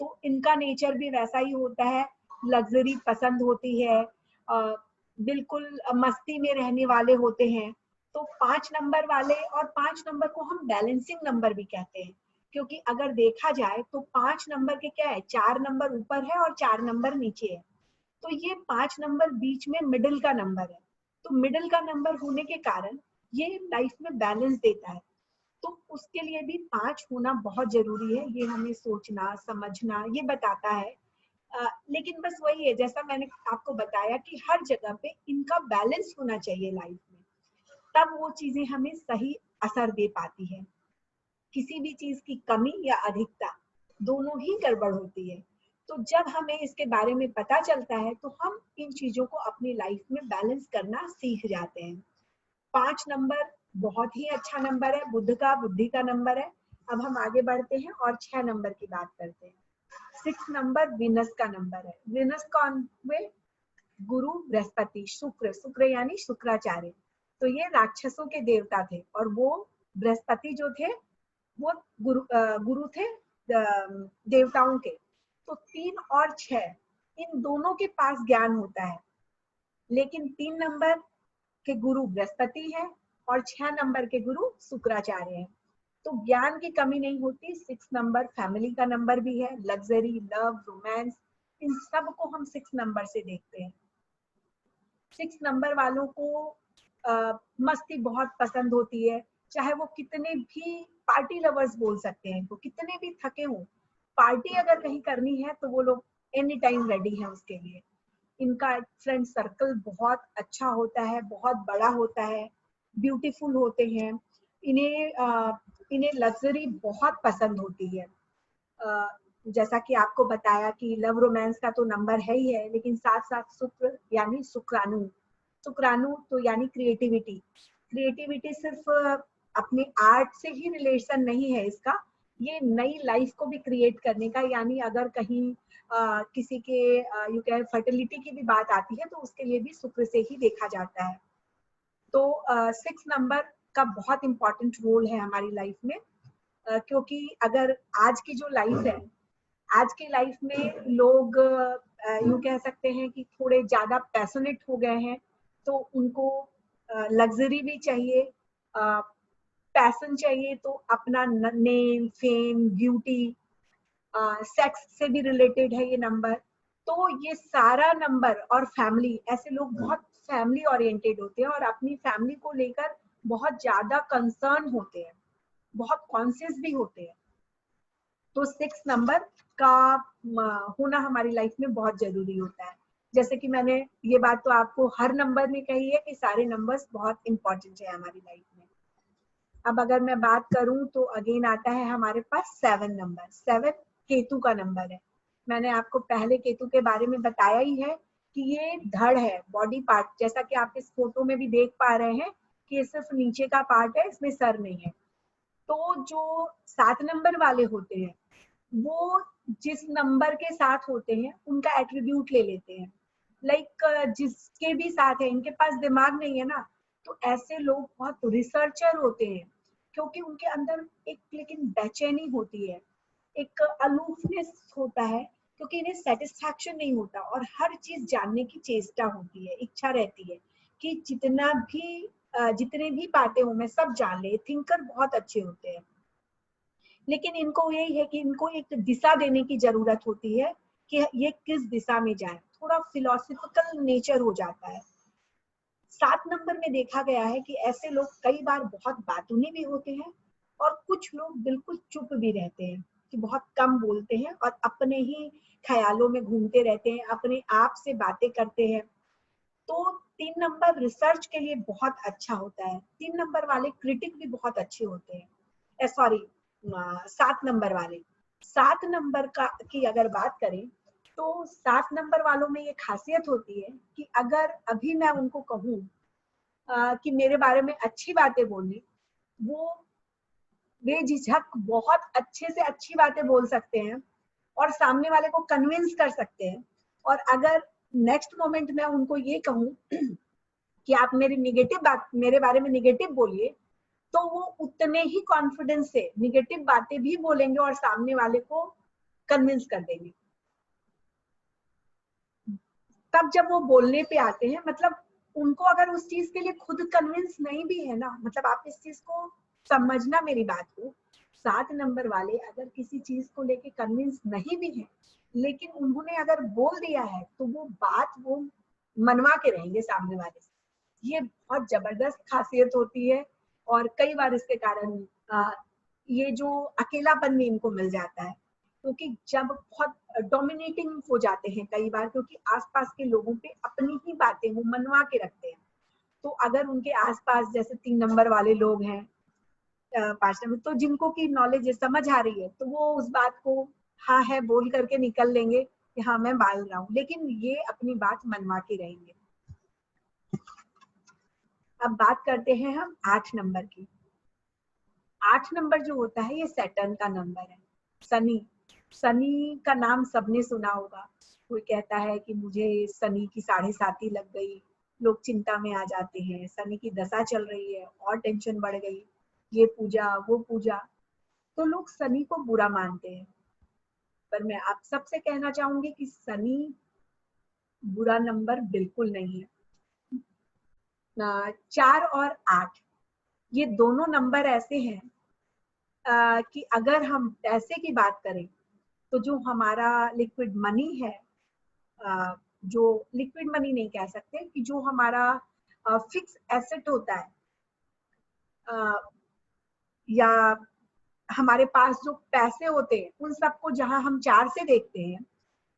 तो इनका नेचर भी वैसा ही होता है। लग्जरी पसंद होती है, बिल्कुल मस्ती में रहने वाले होते हैं। तो 5 नंबर वाले, और 5 नंबर को हम बैलेंसिंग नंबर भी कहते हैं, क्योंकि अगर देखा जाए तो 5 नंबर के क्या है, 4 नंबर ऊपर है और 4 नंबर नीचे है। तो ये 5 नंबर बीच में मिडिल का नंबर है। तो मिडिल का नंबर होने के कारण ये लाइफ में बैलेंस देता है। तो उसके लिए भी 5 होना बहुत जरूरी है। ये हमें सोचना समझना ये बताता है। लेकिन बस वही है, जैसा मैंने आपको बताया कि हर जगह पे इनका बैलेंस होना चाहिए लाइफ में, तब वो चीजें हमें सही असर दे पाती है। किसी भी चीज की कमी या अधिकता दोनों ही गड़बड़ होती है। तो जब हमें इसके बारे में पता चलता है तो हम इन चीजों को अपनी लाइफ में बैलेंस करना सीख जाते हैं। 5 नंबर बहुत ही अच्छा नंबर है, बुध का, बुद्धि का नंबर है। अब हम आगे बढ़ते हैं और 6 नंबर की बात करते हैं। 6 नंबर वीनस का नंबर है। वीनस कौन हुए? गुरु, बृहस्पति, शुक्र यानी शुक्राचार्य। तो ये राक्षसों के देवता थे और वो बृहस्पति जो थे वो गुरु थे देवताओं के। तो 3 और 6 इन दोनों के पास ज्ञान होता है, लेकिन 3 नंबर के गुरु बृहस्पति है और 6 नंबर के गुरु शुक्राचार्य हैं। तो ज्ञान की कमी नहीं होती। 6 नंबर फैमिली का नंबर भी है। लग्जरी, लव, रोमांस, इन सब को हम 6 नंबर से देखते हैं। 6 नंबर वालों को मस्ती बहुत पसंद होती है, चाहे वो कितने भी पार्टी लवर्स बोल सकते हैं, वो कितने भी थके हों, पार्टी अगर कहीं करनी है तो वो लोग एनी टाइम रेडी है उसके लिए। इनका फ्रेंड सर्कल बहुत अच्छा होता है, बहुत बड़ा होता है, ब्यूटीफुल होते हैं। इन्हें लग्जरी बहुत पसंद होती है। जैसा कि आपको बताया कि लव रोमांस का तो नंबर है ही है, लेकिन साथ साथ शुक्र यानी शुक्राणु तो यानी क्रिएटिविटी सिर्फ अपने आर्ट से ही रिलेशन नहीं है इसका, ये नई लाइफ को भी क्रिएट करने का। यानी अगर कहीं किसी के यू कह फर्टिलिटी की भी बात आती है तो उसके लिए भी शुक्र से ही देखा जाता है। तो 6 नंबर का बहुत इम्पोर्टेंट रोल है हमारी लाइफ में, क्योंकि अगर आज की जो लाइफ है, आज की लाइफ में लोग यूं कह सकते हैं कि थोड़े ज्यादा पैशनेट हो गए हैं। तो उनको लग्जरी भी चाहिए, पैशन चाहिए, तो अपना नेम, फेम, ब्यूटी, सेक्स से भी रिलेटेड है ये नंबर। तो ये सारा नंबर और फैमिली, ऐसे लोग बहुत फैमिली ओरिएंटेड होते हैं और अपनी फैमिली को लेकर बहुत ज्यादा कंसर्न होते हैं, बहुत कॉन्शियस भी होते हैं। तो 6 नंबर का होना हमारी लाइफ में बहुत जरूरी होता है। जैसे कि मैंने ये बात तो आपको हर नंबर में कही है कि सारे नंबर्स बहुत इंपॉर्टेंट है हमारी लाइफ में। अब अगर मैं बात करूं तो अगेन आता है हमारे पास 7 नंबर। 7 केतु का नंबर है। मैंने आपको पहले केतु के बारे में बताया ही है कि ये धड़ है, बॉडी पार्ट, जैसा कि आप इस फोटो में भी देख पा रहे हैं कि ये सिर्फ नीचे का पार्ट है, इसमें सर नहीं है। तो जो 7 नंबर वाले होते हैं वो जिस नंबर के साथ होते हैं उनका एट्रीब्यूट ले लेते हैं। लाइक जिसके भी साथ है, इनके पास दिमाग नहीं है ना, तो ऐसे लोग बहुत रिसर्चर होते हैं, क्योंकि उनके अंदर एक लेकिन बेचैनी होती है, एक अलूफनेस होता है, क्योंकि इन्हें सेटिस्फैक्शन नहीं होता और हर चीज जानने की चेष्टा होती है, इच्छा रहती है कि जितने भी बातें हो मैं सब जान ले। थिंकर बहुत अच्छे होते हैं, लेकिन इनको यही है कि इनको एक दिशा देने की जरूरत होती है कि ये किस दिशा में जाए। थोड़ा फिलोसफिकल नेचर हो जाता है। 7 नंबर में देखा गया है कि ऐसे लोग कई बार बहुत बातूनी भी होते हैं और कुछ लोग बिल्कुल चुप भी रहते हैं, कि बहुत कम बोलते हैं और अपने ही ख्यालों में घूमते रहते हैं, अपने आप से बातें करते हैं। तो 3 नंबर रिसर्च के लिए बहुत अच्छा होता है। 3 नंबर वाले क्रिटिक भी बहुत अच्छे होते हैं। सॉरी 7 नंबर वाले। 7 नंबर की अगर बात करें तो 7 नंबर वालों में ये खासियत होती है कि अगर अभी मैं उनको कहूँ कि मेरे बारे में अच्छी बातें बोलने, वो बेझिझक बहुत अच्छे से अच्छी बातें बोल सकते हैं और सामने वाले को कन्विंस कर सकते हैं। और अगर नेक्स्ट मोमेंट में उनको ये कहूँ कि आप मेरे बारे में निगेटिव बोलिए, तो वो उतने ही कॉन्फिडेंस से निगेटिव बातें भी बोलेंगे और सामने वाले को कन्विंस कर देंगे। तब जब वो बोलने पे आते हैं, मतलब उनको अगर उस चीज के लिए खुद कन्विंस नहीं भी है ना, मतलब आप इस चीज को समझना मेरी बात को, 7 नंबर वाले अगर किसी चीज को लेके कन्विंस नहीं भी है, लेकिन उन्होंने अगर बोल दिया है तो वो बात वो मनवा के रहेंगे सामने वाले से। ये बहुत जबरदस्त खासियत होती है और कई बार इसके कारण ये जो अकेलापन भी इनको मिल जाता है, क्योंकि जब बहुत डोमिनेटिंग हो जाते हैं कई बार, क्योंकि आसपास के लोगों पे अपनी ही बातें वो मनवा के रखते हैं। तो अगर उनके आसपास जैसे 3 नंबर वाले लोग हैं, 5 नंबर, तो जिनको की नॉलेज समझ आ रही है तो वो उस बात को हाँ है बोल करके निकल लेंगे कि हाँ मैं बाल रहा हूँ, लेकिन ये अपनी बात मनवा के रहेंगे। अब बात करते हैं हम 8 नंबर की। 8 नंबर जो होता है ये सैटर्न का नंबर है। शनि का नाम सबने सुना होगा। कोई कहता है कि मुझे शनि की 7.5 लग गई, लोग चिंता में आ जाते हैं, शनि की दशा चल रही है और टेंशन बढ़ गई, ये पूजा वो पूजा, तो लोग शनि को बुरा मानते हैं। पर मैं आप सबसे कहना चाहूंगी कि शनि बुरा नंबर बिल्कुल नहीं है। 4 और 8 ये दोनों नंबर ऐसे हैं कि अगर हम पैसे की बात करें तो जो हमारा लिक्विड मनी है, जो लिक्विड मनी नहीं कह सकते, कि जो हमारा फिक्स एसेट होता है, या हमारे पास जो पैसे होते हैं, उन सबको जहां हम 4 से देखते हैं,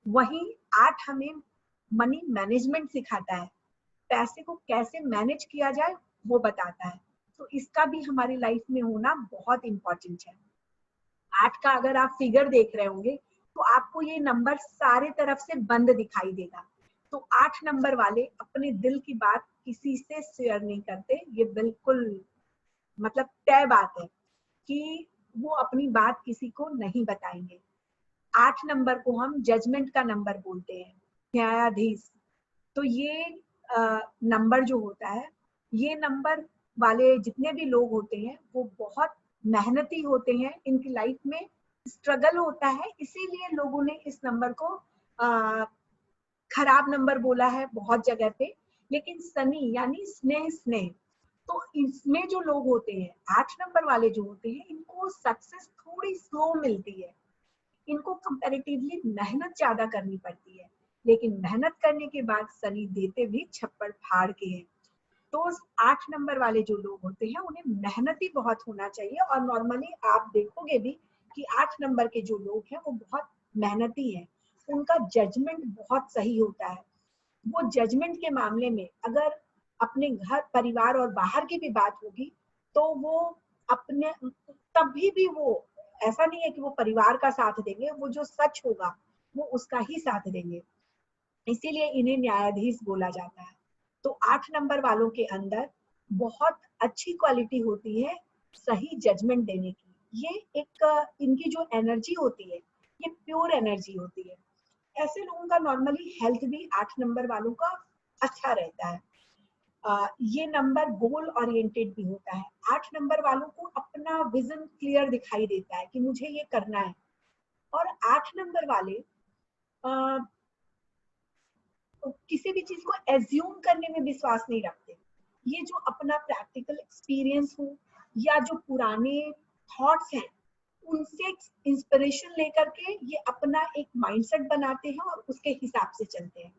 वहीं 8 हमें मनी मैनेजमेंट सिखाता है। पैसे को कैसे मैनेज किया जाए वो बताता है। तो इसका भी हमारी लाइफ में होना बहुत इंपॉर्टेंट है। 8 का अगर आप फिगर देख रहे होंगे तो आपको ये नंबर सारे तरफ से बंद दिखाई देगा। तो 8 नंबर वाले अपने दिल की बात किसी से शेयर नहीं करते। ये बिल्कुल मतलब तय बात है कि वो अपनी बात किसी को नहीं बताएंगे। 8 नंबर को हम जजमेंट का नंबर बोलते हैं, न्यायाधीश। तो ये नंबर जो होता है, ये नंबर वाले जितने भी लोग होते हैं वो बहुत मेहनती होते हैं। इनकी लाइफ में स्ट्रगल होता है, इसीलिए लोगों ने इस नंबर को खराब नंबर बोला है बहुत जगह पे। लेकिन शनि यानी स्नेह, तो इसमें जो लोग होते हैं 8 नंबर वाले जो होते हैं, इनको सक्सेस थोड़ी स्लो मिलती है। इनको कंपैरेटिवली मेहनत ज्यादा करनी पड़ती है, लेकिन मेहनत करने के बाद शनि देते भी छप्पड़ फाड़ के हैं। तो 8 नंबर वाले जो लोग होते हैं उन्हें मेहनती बहुत होना चाहिए। और नॉर्मली आप देखोगे भी कि 8 नंबर के जो लोग हैं वो बहुत मेहनती हैं, उनका जजमेंट बहुत सही होता है। वो जजमेंट के मामले में अगर अपने घर परिवार और बाहर की भी बात होगी तो वो अपने तभी भी वो ऐसा नहीं है कि वो परिवार का साथ देंगे, वो जो सच होगा वो उसका ही साथ देंगे, इसीलिए इन्हें न्यायाधीश बोला जाता है। तो 8 नंबर वालों के अंदर बहुत अच्छी क्वालिटी होती है सही जजमेंट देने की। ये एक इनकी जो एनर्जी होती है ये प्योर एनर्जी होती है। ऐसे लोगों का नॉर्मली हेल्थ भी 8 नंबर वालों का अच्छा रहता है। ये नंबर गोल ओरिएंटेड भी होता है। 8 नंबर वालों को अपना विजन क्लियर दिखाई देता है कि मुझे ये करना है। और 8 नंबर वाले किसी भी चीज को एज्यूम करने में विश्वास नहीं रखते। ये जो अपना प्रैक्टिकल एक्सपीरियंस हो या जो पुराने थॉट्स हैं उनसे इंस्पिरेशन लेकर के ये अपना एक माइंडसेट बनाते हैं और उसके हिसाब से चलते हैं।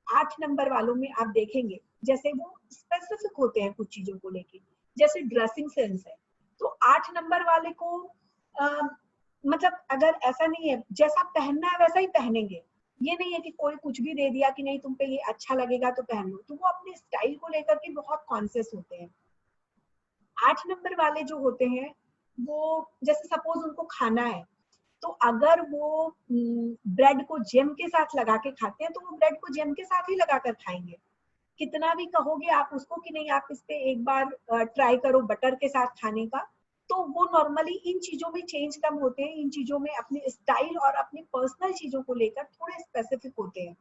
8 नंबर वालों में आप देखेंगे जैसे वो स्पेसिफिक होते हैं कुछ चीजों को लेके, जैसे ड्रेसिंग सेंस है तो 8 नंबर वाले को मतलब अगर ऐसा नहीं है जैसा पहनना है वैसा ही पहनेंगे। ये नहीं है कि कोई कुछ भी दे दिया कि नहीं तुम पे ये अच्छा लगेगा तो पहन लो, तो वो अपने स्टाइल को लेकर के बहुत कॉन्शियस होते हैं। 8 नंबर वाले जो होते हैं वो जैसे सपोज उनको खाना है तो अगर वो ब्रेड को जैम के साथ लगा के खाते हैं तो वो ब्रेड को जैम के साथ ही लगा कर खाएंगे। कितना भी कहोगे आप उसको कि नहीं आप इस पे एक बार ट्राई करो बटर के साथ खाने का, तो वो नॉर्मली इन चीजों में चेंज कम होते हैं, इन चीजों में अपनी स्टाइल और अपनी पर्सनल चीजों को लेकर थोड़े स्पेसिफिक होते हैं,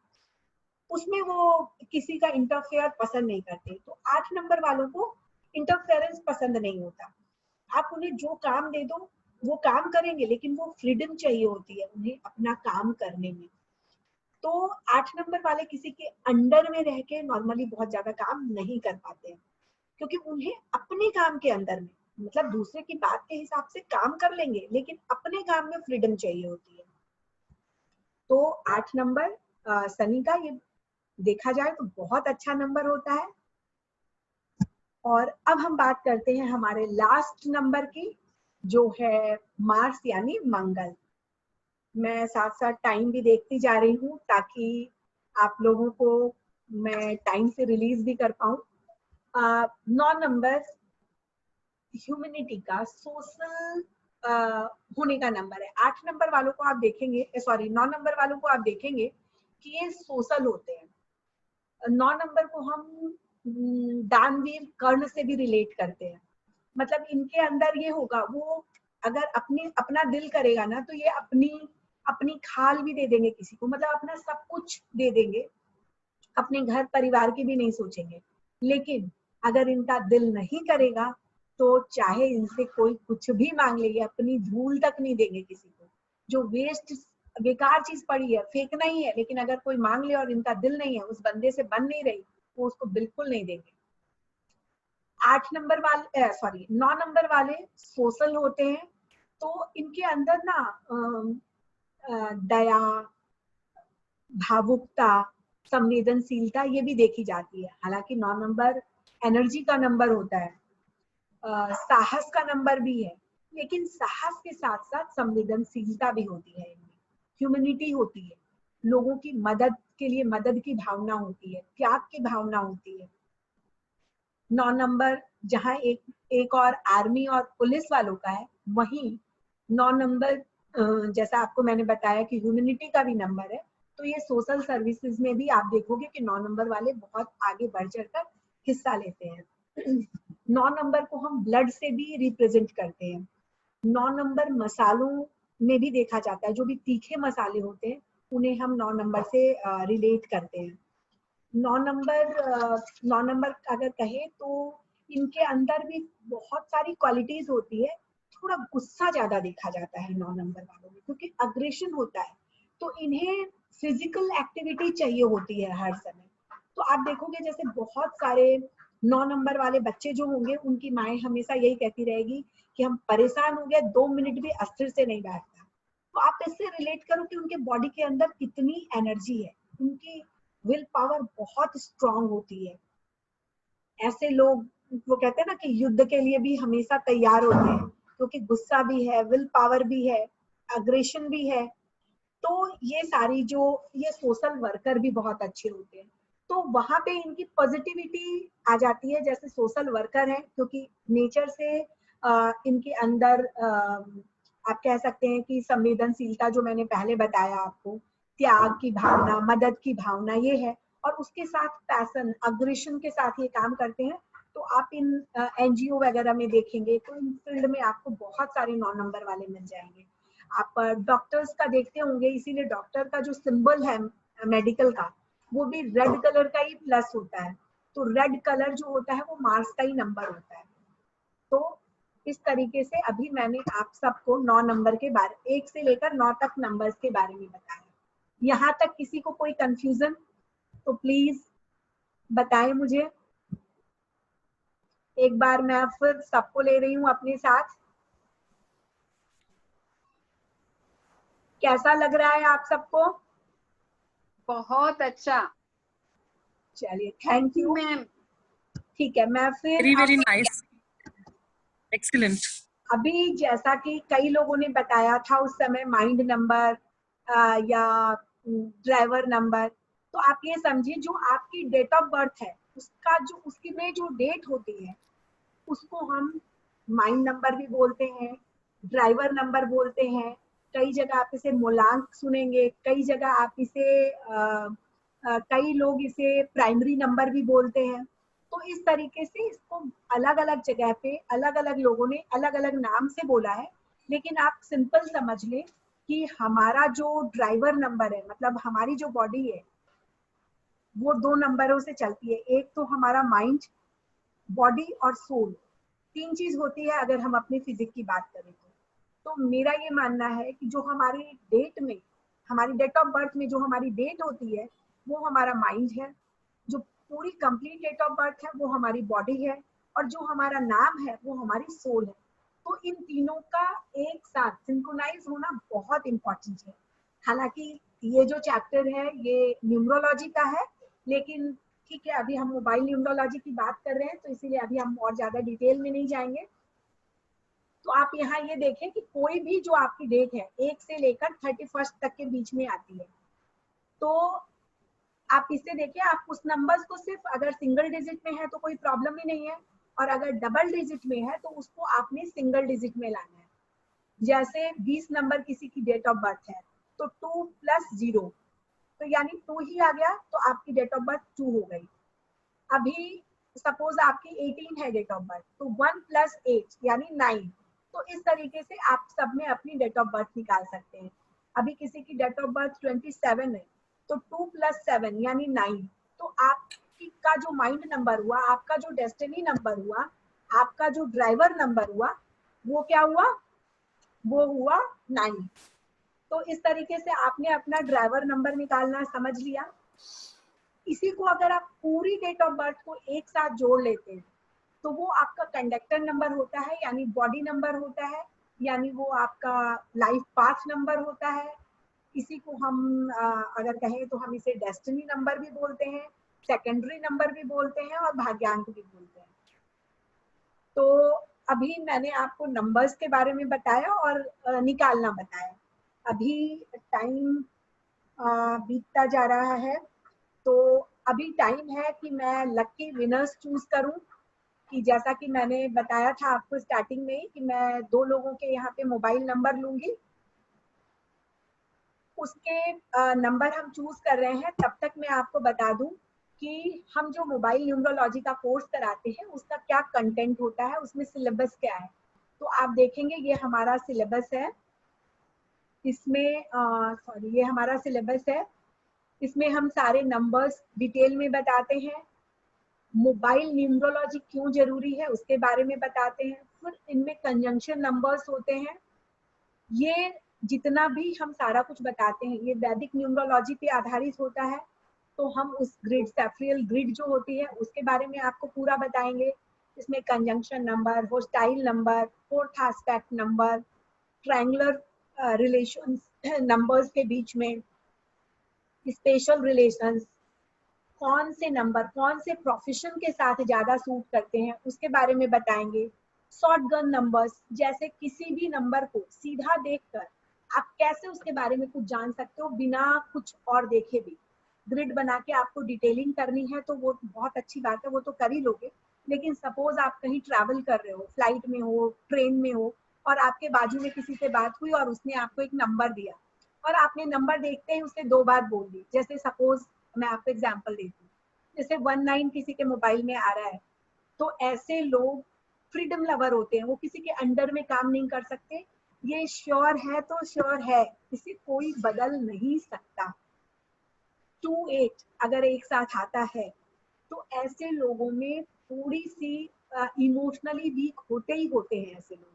उसमें वो किसी का इंटरफेयर पसंद नहीं करते। तो 8 नंबर वालों को इंटरफेरेंस पसंद नहीं होता। आप उन्हें जो काम दे दो वो काम करेंगे, लेकिन वो फ्रीडम चाहिए होती है उन्हें अपना काम करने में। तो 8 नंबर वाले किसी के अंडर में रह के नॉर्मली बहुत ज्यादा काम नहीं कर पाते हैं, क्योंकि उन्हें अपने काम के अंदर में मतलब दूसरे की बात के हिसाब से काम कर लेंगे लेकिन अपने काम में फ्रीडम चाहिए होती है। तो 8 नंबर सनी का ये देखा जाए तो बहुत अच्छा नंबर होता है। और अब हम बात करते हैं हमारे लास्ट नंबर की जो है मार्स यानी मंगल। मैं साथ साथ टाइम भी देखती जा रही हूँ ताकि आप लोगों को मैं टाइम से रिलीज भी कर पाऊँ। 9 नंबर ह्यूमैनिटी का सोशल होने का नंबर है। 8 नंबर वालों को आप देखेंगे, सॉरी 9 नंबर वालों को आप देखेंगे कि ये सोशल होते हैं। 9 नंबर को हम दानवीर कर्ण से भी रिलेट करते हैं। मतलब इनके अंदर ये होगा, वो अगर अपना दिल करेगा ना तो ये अपनी खाल भी दे देंगे किसी को, मतलब अपना सब कुछ दे देंगे, अपने घर परिवार की भी नहीं सोचेंगे। लेकिन अगर इनका दिल नहीं करेगा तो चाहे इनसे कोई कुछ भी मांग ले, अपनी धूल तक नहीं देंगे किसी को। जो वेस्ट बेकार चीज पड़ी है फेंकना ही है, लेकिन अगर कोई मांग ले और इनका दिल नहीं है, उस बंदे से बन नहीं रही, वो उसको बिल्कुल नहीं देंगे। 8 नंबर वाले 9 नंबर वाले सोशल होते हैं, तो इनके अंदर ना दया, भावुकता, संवेदनशीलता ये भी देखी जाती है। हालांकि 9 नंबर एनर्जी का नंबर होता है, साहस का नंबर भी है, लेकिन साहस के साथ साथ संवेदनशीलता भी होती है इनमें, ह्यूमैनिटी होती है, लोगों की मदद के लिए मदद की भावना होती है, त्याग की भावना होती है। 9 नंबर जहां एक और आर्मी और पुलिस वालों का है, वहीं 9 नंबर जैसा आपको मैंने बताया कि ह्यूमैनिटी का भी नंबर है, तो ये सोशल सर्विसेज में भी आप देखोगे कि 9 नंबर वाले बहुत आगे बढ़ चढ़कर हिस्सा लेते हैं। 9 नंबर को हम ब्लड से भी रिप्रेजेंट करते हैं। 9 नंबर मसालों में भी देखा जाता है, जो भी तीखे मसाले होते हैं उन्हें हम 9 नंबर से रिलेट करते हैं। 9 नंबर अगर कहे तो इनके अंदर भी बहुत सारी क्वालिटीज होती है। थोड़ा गुस्सा ज्यादा देखा जाता है 9 नंबर वालों में, क्योंकि अग्रेशन होता है, तो इन्हें फिजिकल एक्टिविटी चाहिए होती है हर समय। तो आप देखोगे जैसे बहुत सारे 9 नंबर वाले बच्चे जो होंगे, उनकी माएँ हमेशा यही कहती रहेगी कि हम परेशान हो गए, 2 मिनट भी अस्थिर से नहीं बैठता। तो आप इससे रिलेट करो कि उनके बॉडी के अंदर कितनी एनर्जी है, उनकी विल पावर बहुत स्ट्रांग होती है। ऐसे लोग वो कहते हैं ना कि युद्ध के लिए भी हमेशा तैयार होते हैं, क्योंकि गुस्सा भी है, विल पावर भी है, अग्रेशन भी है। तो ये सारी जो ये सोशल वर्कर भी बहुत अच्छे होते हैं। तो वहां पे इनकी पॉजिटिविटी आ जाती है, जैसे सोशल वर्कर है, क्योंकि नेचर से इनके अंदर आप कह सकते हैं कि संवेदनशीलता, जो मैंने पहले बताया आपको, त्याग की भावना, मदद की भावना, ये है। और उसके साथ पैशन, अग्रेशन के साथ ये काम करते हैं। तो आप इन एनजीओ वगैरह में देखेंगे तो इन फील्ड में आपको बहुत सारे 9 नंबर वाले मिल जाएंगे। आप डॉक्टर्स का देखते होंगे, इसीलिए डॉक्टर का जो सिंबल है मेडिकल का, वो भी रेड कलर का ही प्लस होता है। तो रेड कलर जो होता है वो मार्स का ही नंबर होता है। तो इस तरीके से अभी मैंने आप सबको 9 नंबर के बारे, 1 से लेकर 9 तक नंबर्स के बारे में बताया। यहाँ तक किसी को कोई कंफ्यूजन तो प्लीज बताएं मुझे। एक बार मैं फिर सबको ले रही हूँ अपने साथ। कैसा लग रहा है आप सबको? बहुत अच्छा। चलिए, थैंक यू मैम। ठीक है, मैं फिर वेरी नाइस, एक्सीलेंट। अभी जैसा कि कई लोगों ने बताया था उस समय माइंड नंबर या ड्राइवर नंबर, तो आप ये समझिए जो आपकी डेट ऑफ बर्थ है उसका जो उसकी में जो डेट होती है उसको हम माइंड नंबर भी बोलते हैं, ड्राइवर नंबर बोलते हैं। कई जगह आप इसे मूलांक सुनेंगे, कई जगह आप इसे कई लोग इसे प्राइमरी नंबर भी बोलते हैं। तो इस तरीके से इसको अलग अलग जगह पे अलग अलग लोगों ने अलग अलग नाम से बोला है। लेकिन आप सिंपल समझ लें कि हमारा जो ड्राइवर नंबर है, मतलब हमारी जो बॉडी है वो 2 नंबरों से चलती है। एक तो हमारा माइंड, बॉडी और सोल, 3 चीज होती है अगर हम अपने फिजिक की बात करें तो मेरा ये मानना है कि जो हमारी डेट में, हमारी डेट ऑफ बर्थ में जो हमारी डेट होती है वो हमारा माइंड है, जो पूरी कंप्लीट डेट ऑफ बर्थ है वो हमारी बॉडी है, और जो हमारा नाम है वो हमारी सोल है। तो इन तीनों का एक साथ सिंक्रोनाइज होना बहुत इंपॉर्टेंट है। हालांकि ये जो चैप्टर है ये न्यूमरोलॉजी का है, लेकिन ठीक है, अभी हम मोबाइल न्यूमरोलॉजी की बात कर रहे हैं तो इसीलिए अभी हम और ज्यादा डिटेल में नहीं जाएंगे। तो आप यहाँ ये देखें कि कोई भी जो आपकी डेट है 1 से लेकर 31 तक के बीच में आती है, तो आप इससे देखिए, आप उस नंबर्स को सिर्फ अगर सिंगल डिजिट में है तो कोई प्रॉब्लम ही नहीं है, और अगर डबल डिजिट में है तो उसको आपने सिंगल डिजिट में लाना है। जैसे 20 नंबर किसी की डेट ऑफ बर्थ है तो 2 + 0 तो यानी 2 ही आ गया, तो आपकी डेट ऑफ बर्थ 2 हो गई। अभी सपोज आपकी 18 है डेट ऑफ बर्थ, तो 1 + 8 यानी 9। तो इस तरीके से आप सब में अपनी डेट ऑफ बर्थ निकाल सकते हैं। अभी किसी की डेट ऑफ बर्थ 27 है तो 2 + 7 यानी 9। तो आपकी का जो माइंड नंबर हुआ, आपका जो डेस्टिनी नंबर हुआ, आपका जो ड्राइवर नंबर हुआ, वो क्या हुआ? वो हुआ 9। तो इस तरीके से आपने अपना ड्राइवर नंबर निकालना समझ लिया। इसी को अगर आप पूरी डेट ऑफ बर्थ को एक साथ जोड़ लेते हैं तो वो आपका कंडक्टर नंबर होता है, यानी बॉडी नंबर होता है, यानी वो आपका लाइफ पाथ नंबर होता है। इसी को हम अगर कहें तो हम इसे डेस्टिनी नंबर भी बोलते हैं, सेकेंडरी नंबर भी बोलते हैं और भाग्यांक भी बोलते हैं। तो अभी मैंने आपको नंबर्स के बारे में बताया और निकालना बताया। अभी टाइम बीतता जा रहा है, तो अभी टाइम है कि मैं लकी विनर्स चूज करूं। कि जैसा कि मैंने बताया था आपको स्टार्टिंग में ही कि मैं 2 लोगों के यहाँ पे मोबाइल नंबर लूंगी, उसके नंबर हम चूज कर रहे हैं। तब तक मैं आपको बता दूं कि हम जो मोबाइल न्यूमरोलॉजी का कोर्स कराते हैं उसका क्या कंटेंट होता है, उसमें सिलेबस क्या है। तो आप देखेंगे ये हमारा सिलेबस है, इसमें ये हमारा सिलेबस है। इसमें हम सारे नंबर्स डिटेल में बताते हैं, मोबाइल न्यूमरोलॉजी क्यों जरूरी है उसके बारे में बताते हैं, फिर इनमें कंजंक्शन नंबर्स होते हैं। ये जितना भी हम सारा कुछ बताते हैं ये वैदिक न्यूमरोलॉजी पे आधारित होता है। तो हम उस ग्रिड, सेफ्रियल ग्रिड जो होती है उसके बारे में आपको पूरा बताएंगे। इसमें conjunction number, hostile number, fourth aspect number, triangular relations numbers के बीच में, स्पेशल रिलेशंस, कौन से नंबर कौन से प्रोफेशन के साथ ज्यादा सूट करते हैं उसके बारे में बताएंगे। शॉर्टगन नंबर्स, जैसे किसी भी नंबर को सीधा देखकर आप कैसे उसके बारे में कुछ जान सकते हो बिना कुछ और देखे भी। ग्रिड बना के आपको डिटेलिंग करनी है तो वो बहुत अच्छी बात है, वो तो कर ही लोगे। लेकिन सपोज आप कहीं ट्रैवल कर रहे हो, फ्लाइट में हो, ट्रेन में हो, और आपके बाजू में किसी से बात हुई और उसने आपको एक नंबर दिया और आपने नंबर देखते ही उसे 2 बार बोल दी। जैसे सपोज मैं आपको एग्जांपल देती हूँ, जैसे 19 किसी के मोबाइल में आ रहा है, तो ऐसे लोग फ्रीडम लवर होते हैं, वो किसी के अंडर में काम नहीं कर सकते। ये श्योर है तो श्योर है, इसे कोई बदल नहीं सकता। 28 अगर एक साथ आता है तो ऐसे लोगों में थोड़ी सी इमोशनली वीक होते ही होते हैं ऐसे लोग,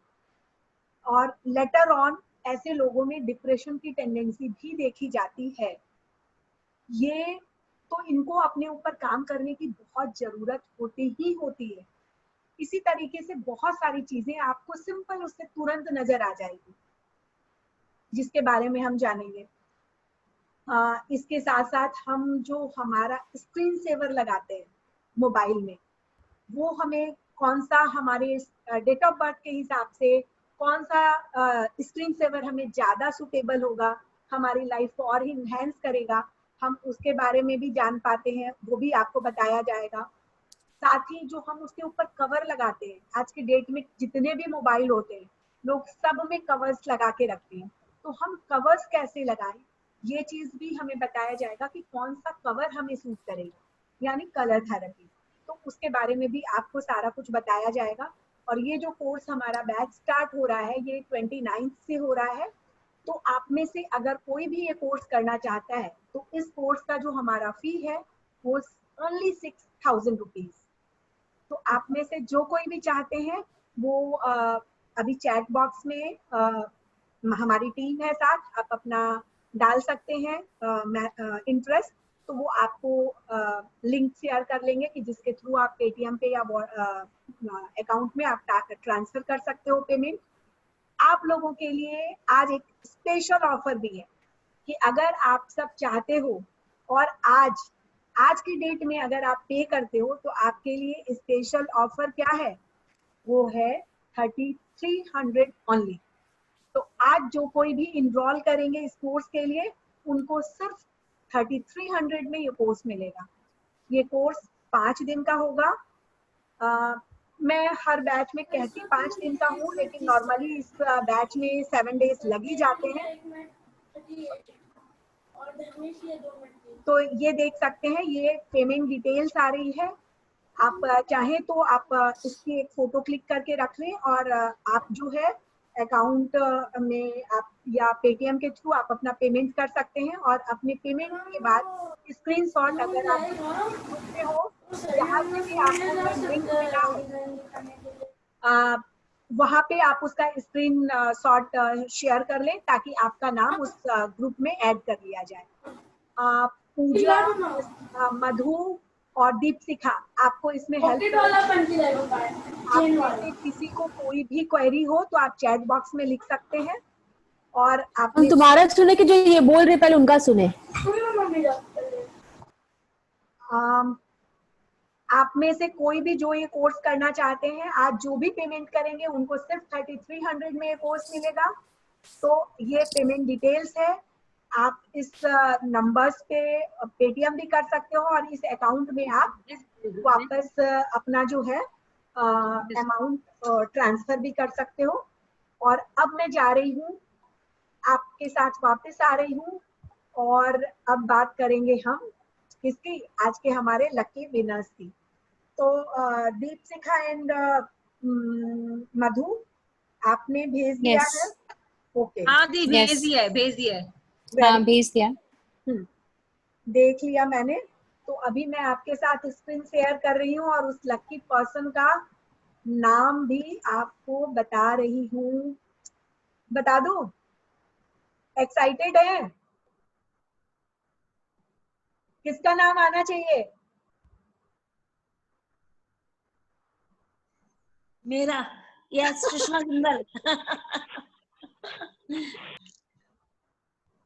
और लेटर ऑन ऐसे लोगों में डिप्रेशन की टेंडेंसी भी देखी जाती है। ये तो इनको अपने ऊपर काम करने की बहुत जरूरत होती ही होती है। इसी तरीके से बहुत सारी चीजें आपको सिंपल उससे तुरंत नजर आ जाएगी, जिसके बारे में हम जानेंगे। इसके साथ साथ हम जो हमारा स्क्रीन सेवर लगाते हैं मोबाइल में, वो हमें कौन सा हमारे डेट ऑफ बर्थ के हिसाब से कौन सा स्क्रीन सेवर हमें ज्यादा सुटेबल होगा, हमारी लाइफ को और इनहेंस करेगा, हम उसके बारे में भी जान पाते हैं, वो भी आपको बताया जाएगा। साथ ही जो हम उसके ऊपर कवर लगाते हैं, आज के डेट में जितने भी मोबाइल होते हैं लोग सब में कवर्स लगा के रखते हैं, तो हम कवर्स कैसे लगाएं ये चीज भी हमें बताया जाएगा कि कौन सा कवर हमें सूट करेगा, यानी कलर थेरेपी। तो उसके बारे में भी आपको सारा कुछ बताया जाएगा। और ये जो कोर्स हमारा बैच स्टार्ट हो रहा है ये 29 से हो रहा है। तो आप में से अगर कोई भी ये कोर्स करना चाहता है तो इस कोर्स का जो हमारा फी है वो ओनली 6,000 रुपीज। तो आप में से जो कोई भी चाहते हैं वो अभी चैट बॉक्स में हमारी टीम है साथ, आप अपना डाल सकते हैं इंटरेस्ट, तो वो आपको लिंक शेयर कर लेंगे कि जिसके थ्रू आप पेटीएम पे या अकाउंट में आप ट्रांसफर कर सकते हो पेमेंट। आप लोगों के लिए आज एक स्पेशल ऑफर भी है कि अगर आप सब चाहते हो और आज की डेट में अगर आप पे करते हो तो आपके लिए स्पेशल ऑफर क्या है, वो है 3300 ओनली। तो आज जो कोई भी इनरोल करेंगे इस कोर्स के लिए उनको सिर्फ 3300 में ये कोर्स मिलेगा। ये कोर्स 5 दिन का होगा। मैं हर बैच में कहती 5 दिन का हूँ, लेकिन नॉर्मली इस बैच में 7 डेज लग ही जाते हैं। तो ये देख सकते हैं, ये पेमेंट डिटेल्स आ रही है। आप चाहें तो आप इसकी एक फोटो क्लिक करके रख लें और आप जो है अकाउंट में आप या पेटीएम के थ्रू आप अपना पेमेंट कर सकते हैं। और अपने पेमेंट के बाद स्क्रीनशॉट अगर आप ग्रुप में हो जहाँ से भी आपको ये लिंक मिला हो वहाँ पे आप उसका स्क्रीन शॉट शेयर कर लें ताकि आपका नाम उस ग्रुप में ऐड कर लिया जाए। पूजा, मधु और दीपशिखा आपको इसमें हेल्प आप में से किसी को कोई भी क्वेरी हो तो आप चैट बॉक्स में लिख सकते हैं। और आप हम तुम्हारा सुने कि जो ये बोल रहे पहले उनका सुने। आप में से कोई भी जो ये कोर्स करना चाहते हैं आज जो भी पेमेंट करेंगे उनको सिर्फ 3300 में ये कोर्स मिलेगा। तो ये पेमेंट डिटेल्स है, आप इस नंबर्स पे पेटीएम भी कर सकते हो और इस अकाउंट में आप वापस अपना जो है अमाउंट ट्रांसफर भी कर सकते हो। और अब मैं जा रही हूँ आपके साथ वापस आ रही हूँ और अब बात करेंगे हम किसकी, आज के हमारे लकी विनर्स की। तो दीपशिखा एंड मधु आपने भेज दिया है? ओके, हाँ दी भेज दिया है। हाँ भेज दिया। देख लिया मैंने। तो अभी मैं आपके साथ स्क्रीन शेयर कर रही हूँ और उस लकी पर्सन का नाम भी आपको बता रही हूँ। बता दूं? एक्साइटेड है? किसका नाम आना चाहिए? मेरा यस, सुषमा जिंदल।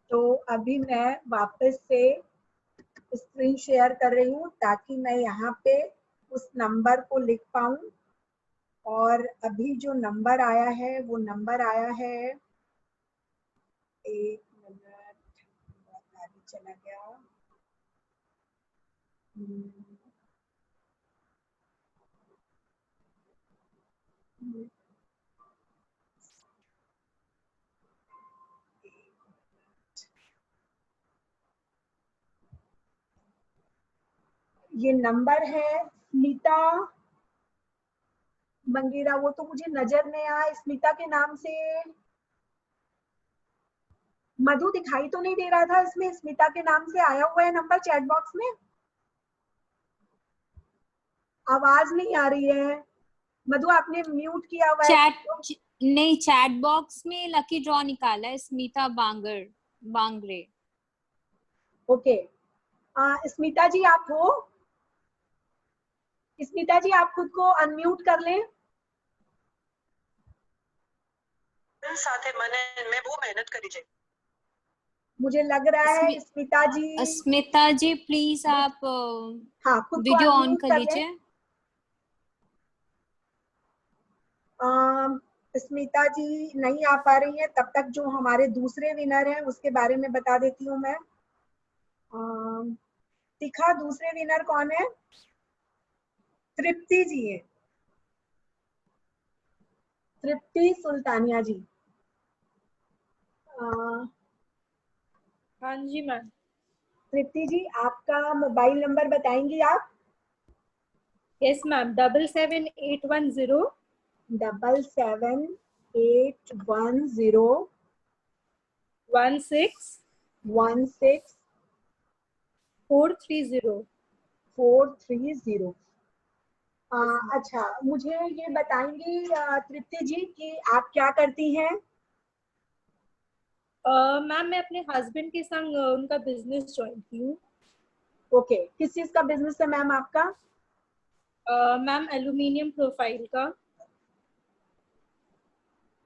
तो अभी मैं वापस से स्क्रीन शेयर कर रही हूँ ताकि मैं यहाँ पे उस नंबर को लिख पाऊँ। और अभी जो नंबर आया है वो नंबर आया है, एक मिनट आगे चला गया, ये नंबर है स्मिता मंगेरा, वो तो मुझे नजर नहीं आया। स्मिता के नाम से मधु दिखाई तो नहीं दे रहा था इसमें। स्मिता के नाम से आया हुआ है नंबर चैट बॉक्स में, आवाज नहीं आ रही है। मधु आपने म्यूट किया हुआ है। नहीं, चैट बॉक्स में लकी ड्रॉ निकाला है, स्मिता बांगरे। ओके, स्मिता जी आप हो? स्मिता जी आप खुद को अनम्यूट कर लें। સાથે મને મેં બહુ મહેનત કરી છે। मुझे लग रहा है स्मिता जी प्लीज आप हाँ खुद वीडियो को ऑन कर लीजिए। स्मिता जी नहीं आ पा रही है, तब तक जो हमारे दूसरे विनर हैं उसके बारे में बता देती हूँ मैं। शिखा, दूसरे विनर कौन है? तृप्ति जी है, तृप्ति सुल्तानिया जी। हाँ जी मैम। तृप्ति जी आपका मोबाइल नंबर बताएंगी आप? Yes ma'am, 77810 77810 16 430। अच्छा, मुझे ये बताएंगी तृप्ति जी कि आप क्या करती हैं? मैम मैं अपने हस्बैंड के संग उनका बिजनेस ज्वाइन की हूँ। ओके, किस चीज का बिजनेस है मैम आपका? मैम एल्यूमिनियम प्रोफाइल का।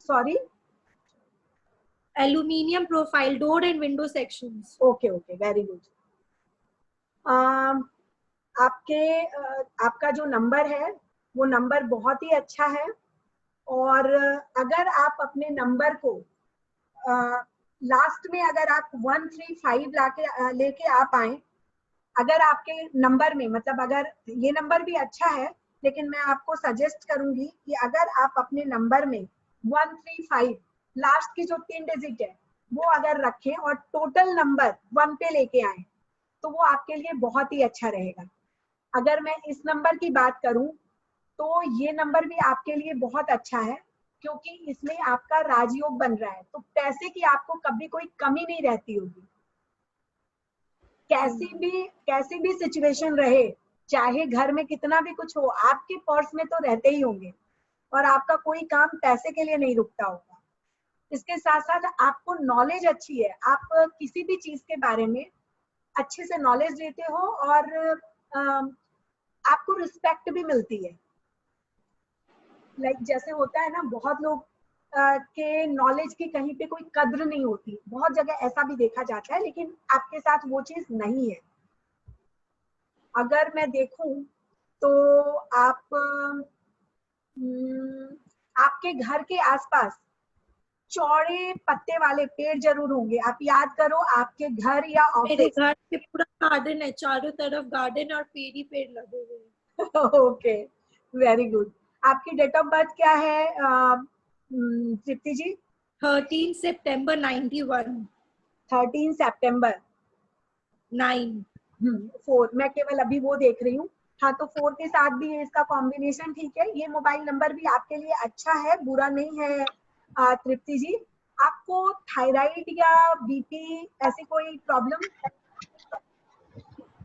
Sorry? Aluminium profile, door and window sections. Okay okay, very good. आपका जो नंबर है वो नंबर बहुत ही अच्छा है, और अगर आप अपने नंबर को लास्ट में अगर आप 135 लेके आ पाए, अगर आपके नंबर में, मतलब अगर ये नंबर भी अच्छा है, लेकिन मैं आपको सजेस्ट करूंगी कि अगर आप अपने नंबर में 135 लास्ट की जो 3 डिजिट है वो अगर रखें और टोटल नंबर 1 पे लेके आए तो वो आपके लिए बहुत ही अच्छा रहेगा। अगर मैं इस नंबर की बात करूं तो ये नंबर भी आपके लिए बहुत अच्छा है, क्योंकि इसमें आपका राजयोग बन रहा है, तो पैसे की आपको कभी कोई कमी नहीं रहती होगी। कैसी भी सिचुएशन रहे, चाहे घर में कितना भी कुछ हो, आपके पर्स में तो रहते ही होंगे, और आपका कोई काम पैसे के लिए नहीं रुकता होगा। इसके साथ साथ आपको नॉलेज अच्छी है, आप किसी भी चीज के बारे में अच्छे से नॉलेज लेते हो, और आपको रिस्पेक्ट भी मिलती है। लाइक जैसे होता है ना, बहुत लोग के नॉलेज की कहीं पे कोई कद्र नहीं होती, बहुत जगह ऐसा भी देखा जाता है, लेकिन आपके साथ वो चीज नहीं है। अगर मैं देखूं तो आपके घर के आसपास चौड़े पत्ते वाले पेड़ जरूर होंगे। आप याद करो, आपके घर या ऑफिस। मेरे घर पे पूरा गार्डन है, चारों तरफ गार्डन और पेड़ ही पेड़ लगे हुए हैं। Okay, very good. आपकी डेट ऑफ बर्थ क्या है तृप्ति जी? 13 सितंबर 91। 13 सितंबर 9। 4, मैं केवल अभी वो देख रही हूँ। हाँ, तो 4 के साथ भी है इसका कॉम्बिनेशन, ठीक है। ये मोबाइल नंबर भी आपके लिए अच्छा है, बुरा नहीं है। तृप्ति जी, आपको थायराइड या बीपी ऐसी कोई प्रॉब्लम?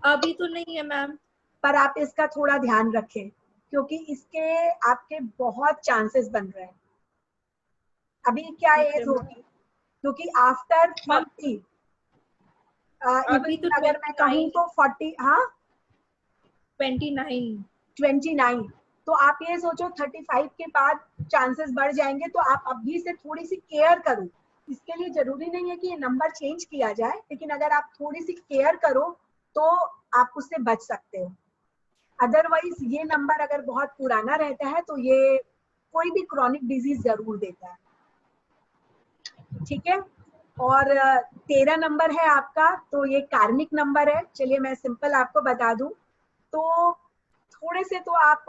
अभी तो नहीं है मैम, पर आप इसका थोड़ा ध्यान रखें, क्योंकि इसके आपके बहुत चांसेस बन रहे हैं। अभी क्या एज होगी? क्योंकि आफ्टर 40 अभी तो अगर मैं कहूँ तो 40, हाँ 29, तो आप ये सोचो 35 के बाद चांसेस बढ़ जाएंगे। तो आप अभी से थोड़ी सी केयर करो। इसके लिए जरूरी नहीं है कि ये नंबर चेंज किया जाए, लेकिन अगर आप थोड़ी सी केयर करो तो आप उससे बच सकते हो। अदरवाइज ये नंबर अगर बहुत पुराना रहता है तो ये कोई भी क्रॉनिक डिजीज जरूर देता है, ठीक है। और 13 नंबर है आपका, तो ये कार्मिक नंबर है। चलिए मैं सिंपल आपको बता दूं, तो थोड़े से तो आप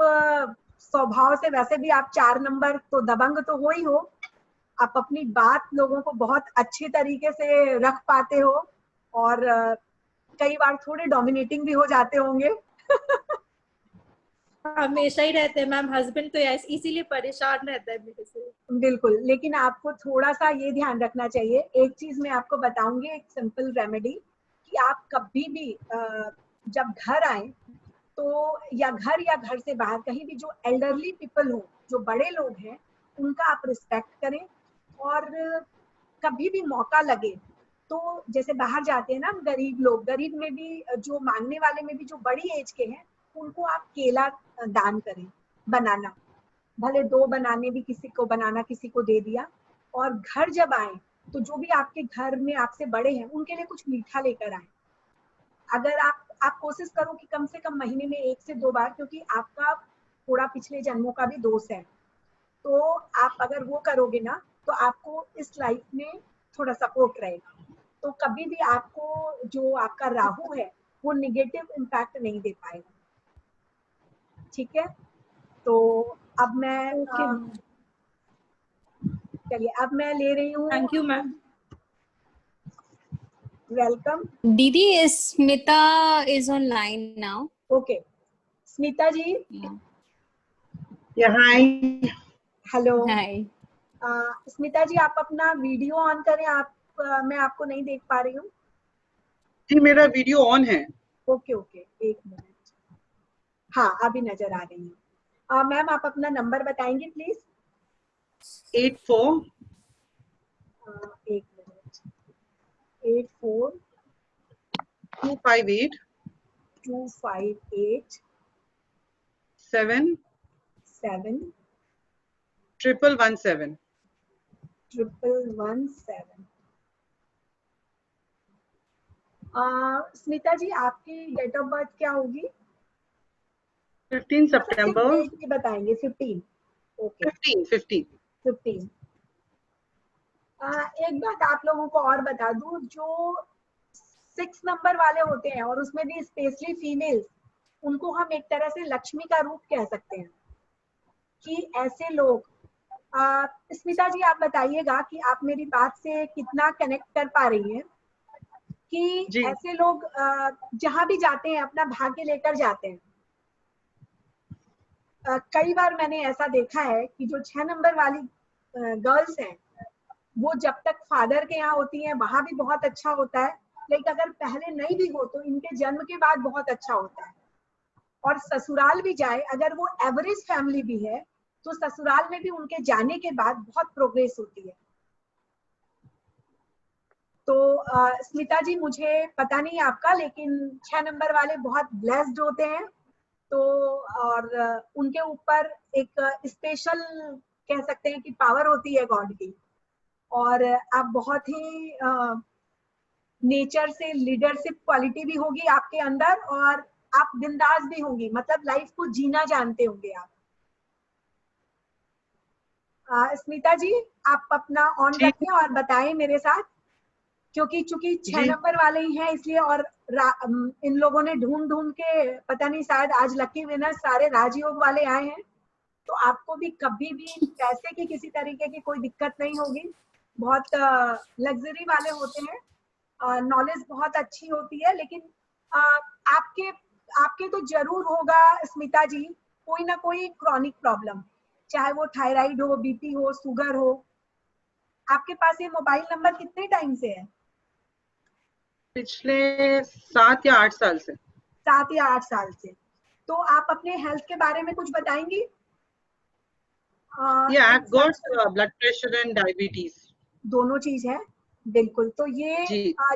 स्वभाव से वैसे भी आप 4 नंबर तो दबंग तो हो ही हो, आप अपनी बात लोगों को बहुत अच्छी तरीके से रख पाते हो और कई बार थोड़े डोमिनेटिंग भी हो जाते होंगे। हमेशा ही रहते हैं मैम, हस्बैंड तो इसीलिए परेशान रहता है मेरे से। बिल्कुल, लेकिन आपको थोड़ा सा ये ध्यान रखना चाहिए। एक चीज मैं आपको बताऊंगी, एक सिंपल रेमेडी, कि आप कभी भी जब घर आए तो या घर से बाहर कहीं भी जो एल्डरली पीपल हो, जो बड़े लोग हैं, उनका आप रिस्पेक्ट करें। और कभी भी मौका लगे तो जैसे बाहर जाते हैं ना गरीब लोग, गरीब में भी जो मांगने वाले में भी जो बड़ी एज के हैं, उनको आप केला दान करें, बनाना, भले 2 बनाने भी, किसी को बनाना किसी को दे दिया। और घर जब आए तो जो भी आपके घर में आपसे बड़े हैं उनके लिए कुछ मीठा लेकर आए। अगर आप कोशिश करो कि कम से कम महीने में 1 से 2 बार, क्योंकि आपका थोड़ा पिछले जन्मों का भी दोष है, तो आप अगर वो करोगे ना तो आपको इस लाइफ में थोड़ा सपोर्ट रहेगा। तो कभी भी आपको जो आपका राहु है वो निगेटिव इम्पैक्ट नहीं दे पाएगा। ठीक है, तो अब मैं चलिए अब मैं ले रही हूँ। Thank you ma'am. वेलकम दीदी, Smita is online now. Okay, Smita ji. Hi. Hello. Hi. Smita ji, आप अपना वीडियो ऑन करें। मैं आपको नहीं देख पा रही हूँ। जी मेरा वीडियो ऑन है। Okay okay, 1 minute. हाँ, अभी नजर आ रही है। मैम आप अपना नंबर बताएंगे प्लीज। 84 1 मिनट। 84 258 258 7 7 117 117। स्मिता जी, आपकी डेट ऑफ बर्थ क्या होगी? 15 सितंबर। डेट भी बताएंगे। 15। ओके, 15। एक बात आप लोगों को और बता दूं, जो 6 नंबर वाले होते हैं और उसमें भी स्पेशली फीमेल्स, उनको हम एक तरह से लक्ष्मी का रूप कह सकते हैं। कि ऐसे लोग, स्मिता जी आप बताइएगा कि आप मेरी बात से कितना कनेक्ट कर पा रही हैं, कि ऐसे लोग जहां भी जाते हैं अपना भाग्य लेकर जाते हैं। कई बार मैंने ऐसा देखा है कि जो 6 नंबर वाली गर्ल्स हैं, वो जब तक फादर के यहाँ होती हैं वहां भी बहुत अच्छा होता है, लेकिन अगर पहले नहीं भी हो तो इनके जन्म के बाद बहुत अच्छा होता है। और ससुराल भी जाए, अगर वो एवरेज फैमिली भी है, तो ससुराल में भी उनके जाने के बाद बहुत प्रोग्रेस होती है। तो स्मिता जी, मुझे पता नहीं आपका, लेकिन 6 नंबर वाले बहुत ब्लेस्ड होते हैं। तो और उनके ऊपर एक स्पेशल कह सकते हैं कि पावर होती है गॉड की। और आप बहुत ही नेचर से लीडरशिप क्वालिटी भी होगी आपके अंदर, और आप बिंदास भी होंगी, मतलब लाइफ को जीना जानते होंगे आप। स्मिता जी, आप अपना ऑन रखें और बताएं मेरे साथ, क्योंकि चूंकि 6 नंबर वाले ही हैं इसलिए। और इन लोगों ने ढूंढ ढूंढ के, पता नहीं, शायद आज लकी विनर सारे राजयोग वाले आए हैं। तो आपको भी कभी भी पैसे की किसी तरीके की कोई दिक्कत नहीं होगी। बहुत लग्जरी वाले होते हैं, नॉलेज बहुत अच्छी होती है। लेकिन आपके तो जरूर होगा स्मिता जी कोई ना कोई क्रॉनिक प्रॉब्लम, चाहे वो थायराइड हो, बीपी हो, शुगर हो। आपके पास ये मोबाइल नंबर कितने टाइम से है? पिछले 7 या 8 साल से। 7 या 8 साल से। तो आप अपने हेल्थ के बारे में कुछ बताएंगी? I've got blood pressure and diabetes. दोनों चीज है, बिल्कुल। तो ये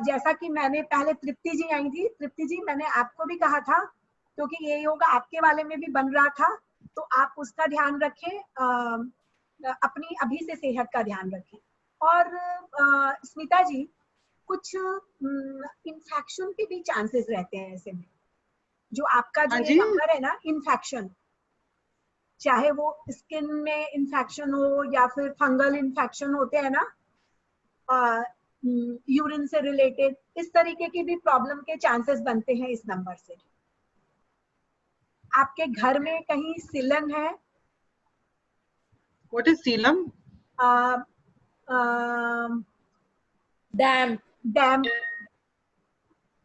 जैसा कि मैंने पहले, तृप्ति जी आई थी, तृप्ति जी मैंने आपको भी कहा था, क्योंकि ये योग आपके वाले में भी बन रहा था, तो आप उसका ध्यान रखें, अपनी अभी से सेहत का ध्यान रखें। और स्मिता जी, कुछ इन्फेक्शन के भी चांसेस रहते हैं ऐसे में। जो आपका जो ये नंबर है ना, इन्फेक्शन, चाहे वो स्किन में इन्फेक्शन हो या फिर फंगल इन्फेक्शन होते हैं ना, यूरिन से रिलेटेड, इस तरीके की भी प्रॉब्लम के चांसेस बनते हैं इस नंबर से। आपके घर में कहीं सीलन है? What is Seelam? Dam. Dam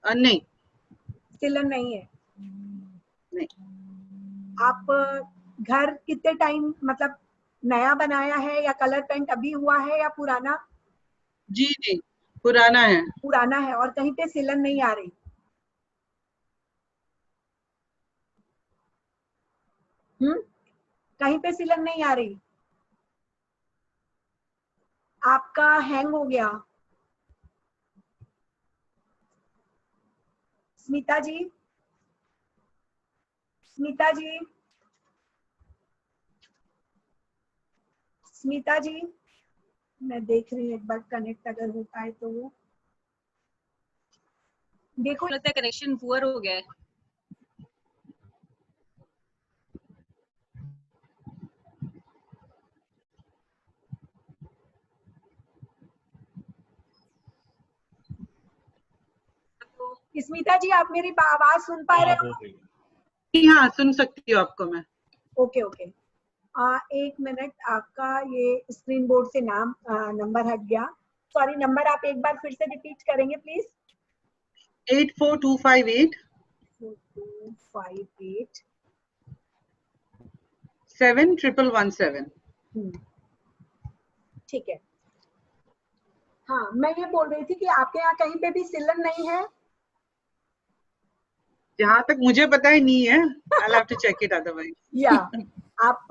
नहीं, सीलन नहीं है। नहीं। आप घर कितने टाइम मतलब नया बनाया है या कलर पेंट अभी हुआ है या पुराना? जी जी, पुराना है। पुराना है और कहीं पे सीलन नहीं आ रही? कहीं पे सीलन नहीं आ रही? आपका हैंग हो गया? स्मिता जी, स्मिता जी, स्मिता जी, मैं देख रही हूँ एक बार कनेक्ट अगर हो पाए तो। वो देखो लगता है कनेक्शन पुअर हो गया है। स्मिता जी, आप मेरी आवाज सुन पा रहे हो? हाँ, सुन सकती हूँ आपको मैं। Okay okay. एक मिनट, आपका ये स्क्रीन बोर्ड से नाम नंबर हट गया। सॉरी, नंबर आप एक बार फिर से रिपीट करेंगे प्लीज? 84258 7117। ठीक है। हाँ, मैं ये बोल रही थी कि आपके यहाँ कहीं पे भी सीलन नहीं है? जहाँ तक मुझे पता है नहीं है। I'll have to check it otherwise. या आप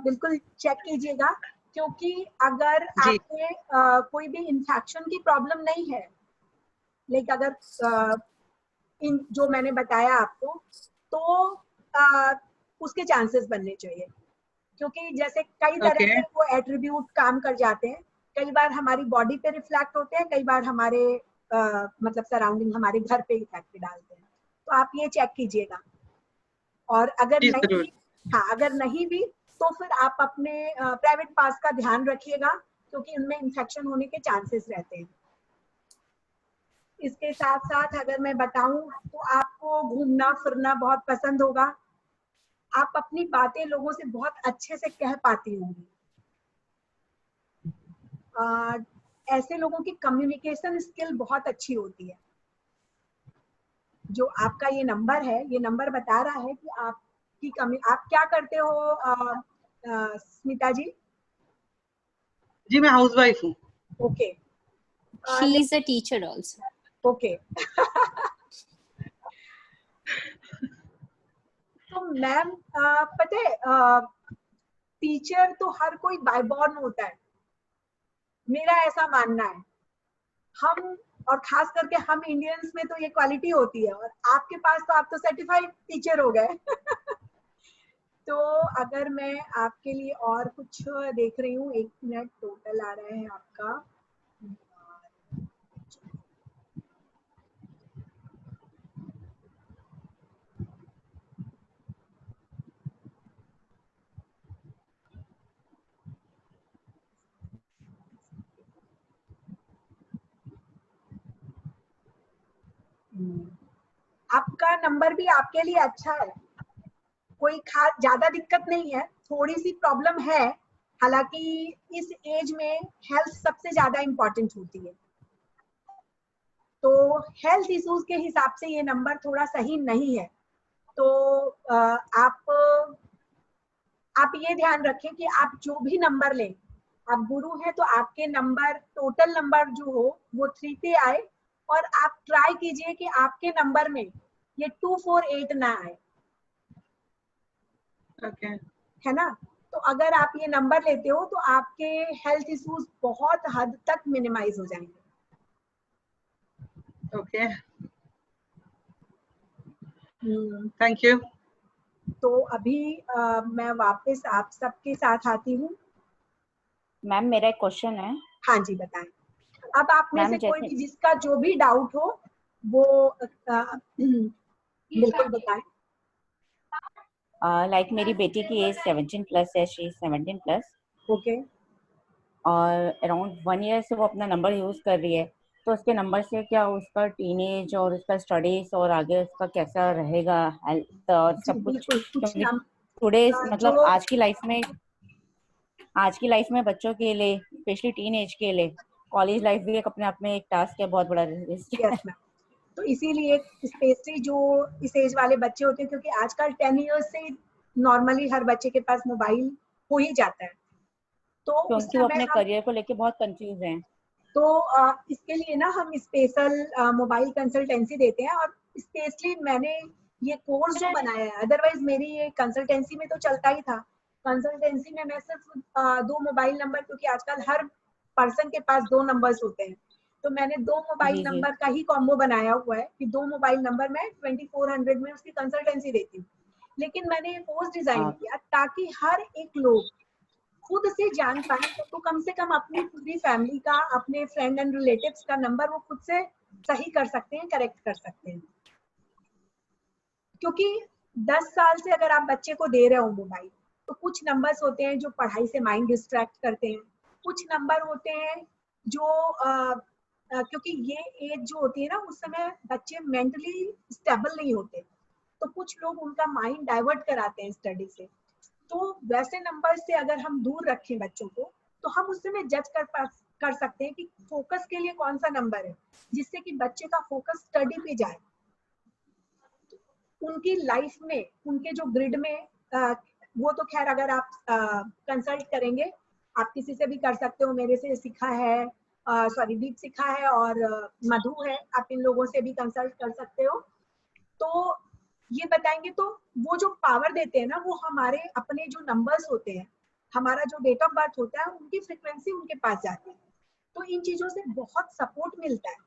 बिल्कुल चेक कीजिएगा, क्योंकि अगर आपके कोई भी इंफेक्शन की प्रॉब्लम नहीं है, लेकिन अगर इन जो मैंने बताया आपको, तो उसके चांसेस बनने चाहिए, क्योंकि जैसे कई तरह के वो एट्रीब्यूट काम कर जाते हैं। कई बार हमारी बॉडी पे रिफ्लेक्ट होते हैं, कई बार हमारे मतलब सराउंडिंग हमारे घर पे इफेक्ट डालते हैं। तो आप ये चेक कीजिएगा, और अगर नहीं, हाँ अगर नहीं भी तो फिर आप अपने प्राइवेट पास का ध्यान रखिएगा, क्योंकि उनमें इन्फेक्शन होने के चांसेस रहते हैं। इसके साथ साथ अगर मैं बताऊं तो आपको घूमना फिरना बहुत पसंद होगा। आप अपनी बातें लोगों से बहुत अच्छे से कह पाती होंगी। ऐसे लोगों की कम्युनिकेशन स्किल बहुत अच्छी होती है। जो आपका ये नंबर है, ये नंबर बता रहा है कि आप क्या करते हो स्मिता जी? जी मैं हाउसवाइफ हूँ। Okay. She is a teacher also. Okay. तो मैम पता है टीचर तो हर कोई बाय बॉर्न होता है, मेरा ऐसा मानना है। हम और खास करके हम इंडियंस में तो ये क्वालिटी होती है, और आपके पास तो आप तो सर्टिफाइड टीचर हो गए। तो अगर मैं आपके लिए और कुछ देख रही हूँ, 1 मिनट, टोटल आ रहा है आपका। आपका नंबर भी आपके लिए अच्छा है, कोई खास ज्यादा दिक्कत नहीं है। थोड़ी सी प्रॉब्लम है, हालांकि इस एज में हेल्थ सबसे ज्यादा इम्पोर्टेंट होती है। तो हेल्थ इश्यूज के हिसाब से ये नंबर थोड़ा सही नहीं है। तो आप ये ध्यान रखें कि आप जो भी नंबर लें, आप गुरु हैं तो आपके नंबर, टोटल नंबर जो हो वो 3 पे आए, और आप ट्राई कीजिए कि आपके नंबर में ये 248 ना आए। ओके, है ना? तो अगर आप ये नंबर लेते हो तो आपके हेल्थ इश्यूज बहुत हद तक मिनिमाइज हो जाएंगे। Okay, thank you. तो अभी मैं वापस आप सबके साथ आती हूँ। मैम मेरा एक क्वेश्चन है। हाँ जी, बताएं। अब आप में से कोई भी जिसका जो भी डाउट हो वो बिल्कुल बताएं। लाइक मेरी बेटी की एज 17+ है, शी इज 17+। ओके। और अराउंड 1 ईयर से वो अपना नंबर यूज कर रही है, तो उसके नंबर से क्या उसका टीनेज और उसका स्टडीज और आगे उसका कैसा रहेगा हेल्थ और जी सब कुछ, बिल्कुल, कुछ क्योंकि नम टुडे जो मतलब आज की लाइफ में बच्चों के लिए, स्पेशली टीनेज के लिए, कॉलेज लाइफ भी एक अपने आप में एक टास्क है, बहुत बड़ा रिस्क है। यस मैम, तो इसीलिए स्पेशली जो इस एज वाले बच्चे होते हैं, क्योंकि आजकल 10 इयर्स से नॉर्मली हर बच्चे के पास मोबाइल हो ही जाता है, तो उस क्योंकि वो समय अपने हम करियर को लेके बहुत कंफ्यूज हैं। तो इसके लिए ना हम स्पेशल मोबाइल कंसल्टेंसी देते हैं, और स्पेशली मैंने ये कोर्स जो बनाया है, अदरवाइज मेरी ये कंसल्टेंसी में तो चलता ही था। कंसल्टेंसी में मैं सिर्फ 2 मोबाइल नंबर, क्योंकि आजकल हर पर्सन के पास 2 नंबर्स होते हैं, तो मैंने 2 मोबाइल जी जी नंबर का ही कॉम्बो बनाया हुआ है कि 2 मोबाइल नंबर में 2400 में उसकी कंसल्टेंसी देती हूँ। लेकिन मैंने ये कोर्स डिजाइन किया ताकि हर एक लोग खुद से जान पाए, तो कम से कम अपनी पूरी फैमिली का, अपने फ्रेंड एंड रिलेटिव्स का नंबर वो खुद से सही कर सकते हैं, करेक्ट कर सकते हैं। क्योंकि 10 साल से अगर आप बच्चे को दे रहे हो मोबाइल, तो कुछ नंबर्स होते हैं जो पढ़ाई से माइंड डिस्ट्रैक्ट करते हैं, कुछ नंबर होते हैं जो क्योंकि ये एज जो होती है ना, उस समय बच्चे मेंटली स्टेबल नहीं होते, तो कुछ लोग उनका माइंड डाइवर्ट कराते हैं स्टडी से। तो वैसे नंबर से अगर हम दूर रखें बच्चों को, तो हम उस समय जज कर सकते हैं कि फोकस के लिए कौन सा नंबर है, जिससे कि बच्चे का फोकस स्टडी पे जाए। उनकी लाइफ में, उनके जो ग्रिड में वो तो खैर अगर आप कंसल्ट करेंगे, आप किसी से भी कर सकते हो, मेरे से सीखा है, दीप सीखा है और मधु है, आप इन लोगों से भी कंसल्ट कर सकते हो। तो ये बताएंगे, तो वो जो पावर देते हैं ना, वो हमारे अपने जो नंबर्स होते हैं, हमारा जो डेट ऑफ बर्थ होता है, उनकी फ्रीक्वेंसी उनके पास जाती है, तो इन चीजों से बहुत सपोर्ट मिलता है।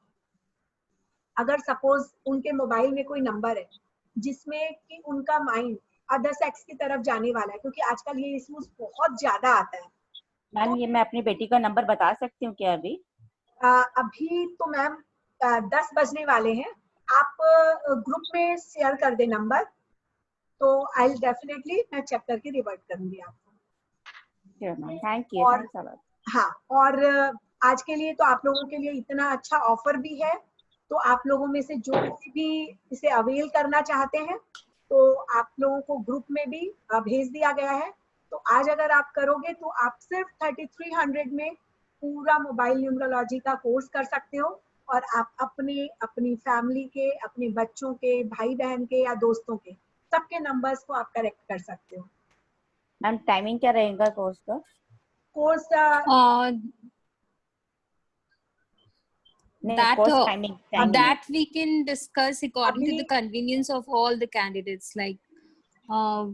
अगर सपोज उनके मोबाइल में कोई नंबर है जिसमें कि उनका माइंड अदर सेक्स की तरफ जाने वाला है, क्योंकि आजकल ये इश्यूज बहुत ज्यादा आता है। मैम ये मैं अपनी बेटी का नंबर बता सकती हूँ क्या अभी? अभी तो मैम 10 बजने वाले हैं, आप ग्रुप में शेयर कर दे नंबर, तो आई विल डेफिनेटली मैं चेक करके रिवर्ट करूंगी आपको। Thank you. और हाँ, और आज के लिए तो आप लोगों के लिए इतना अच्छा ऑफर भी है, तो आप लोगों में से जो कोई भी इसे अवेल करना चाहते हैं, तो आप लोगों को ग्रुप में भी भेज दिया गया है। तो आज अगर आप करोगे तो आप सिर्फ 3300 में पूरा मोबाइल न्यूमरोलॉजी का कोर्स कर सकते हो, और आप अपनी फैमिली के, अपने बच्चों के, भाई बहन के या दोस्तों के सबके नंबर्स को आप करेक्ट कर सकते हो। मैम टाइमिंग क्या रहेगा कोर्स का? Course that we can discuss according to the convenience of all the candidates, like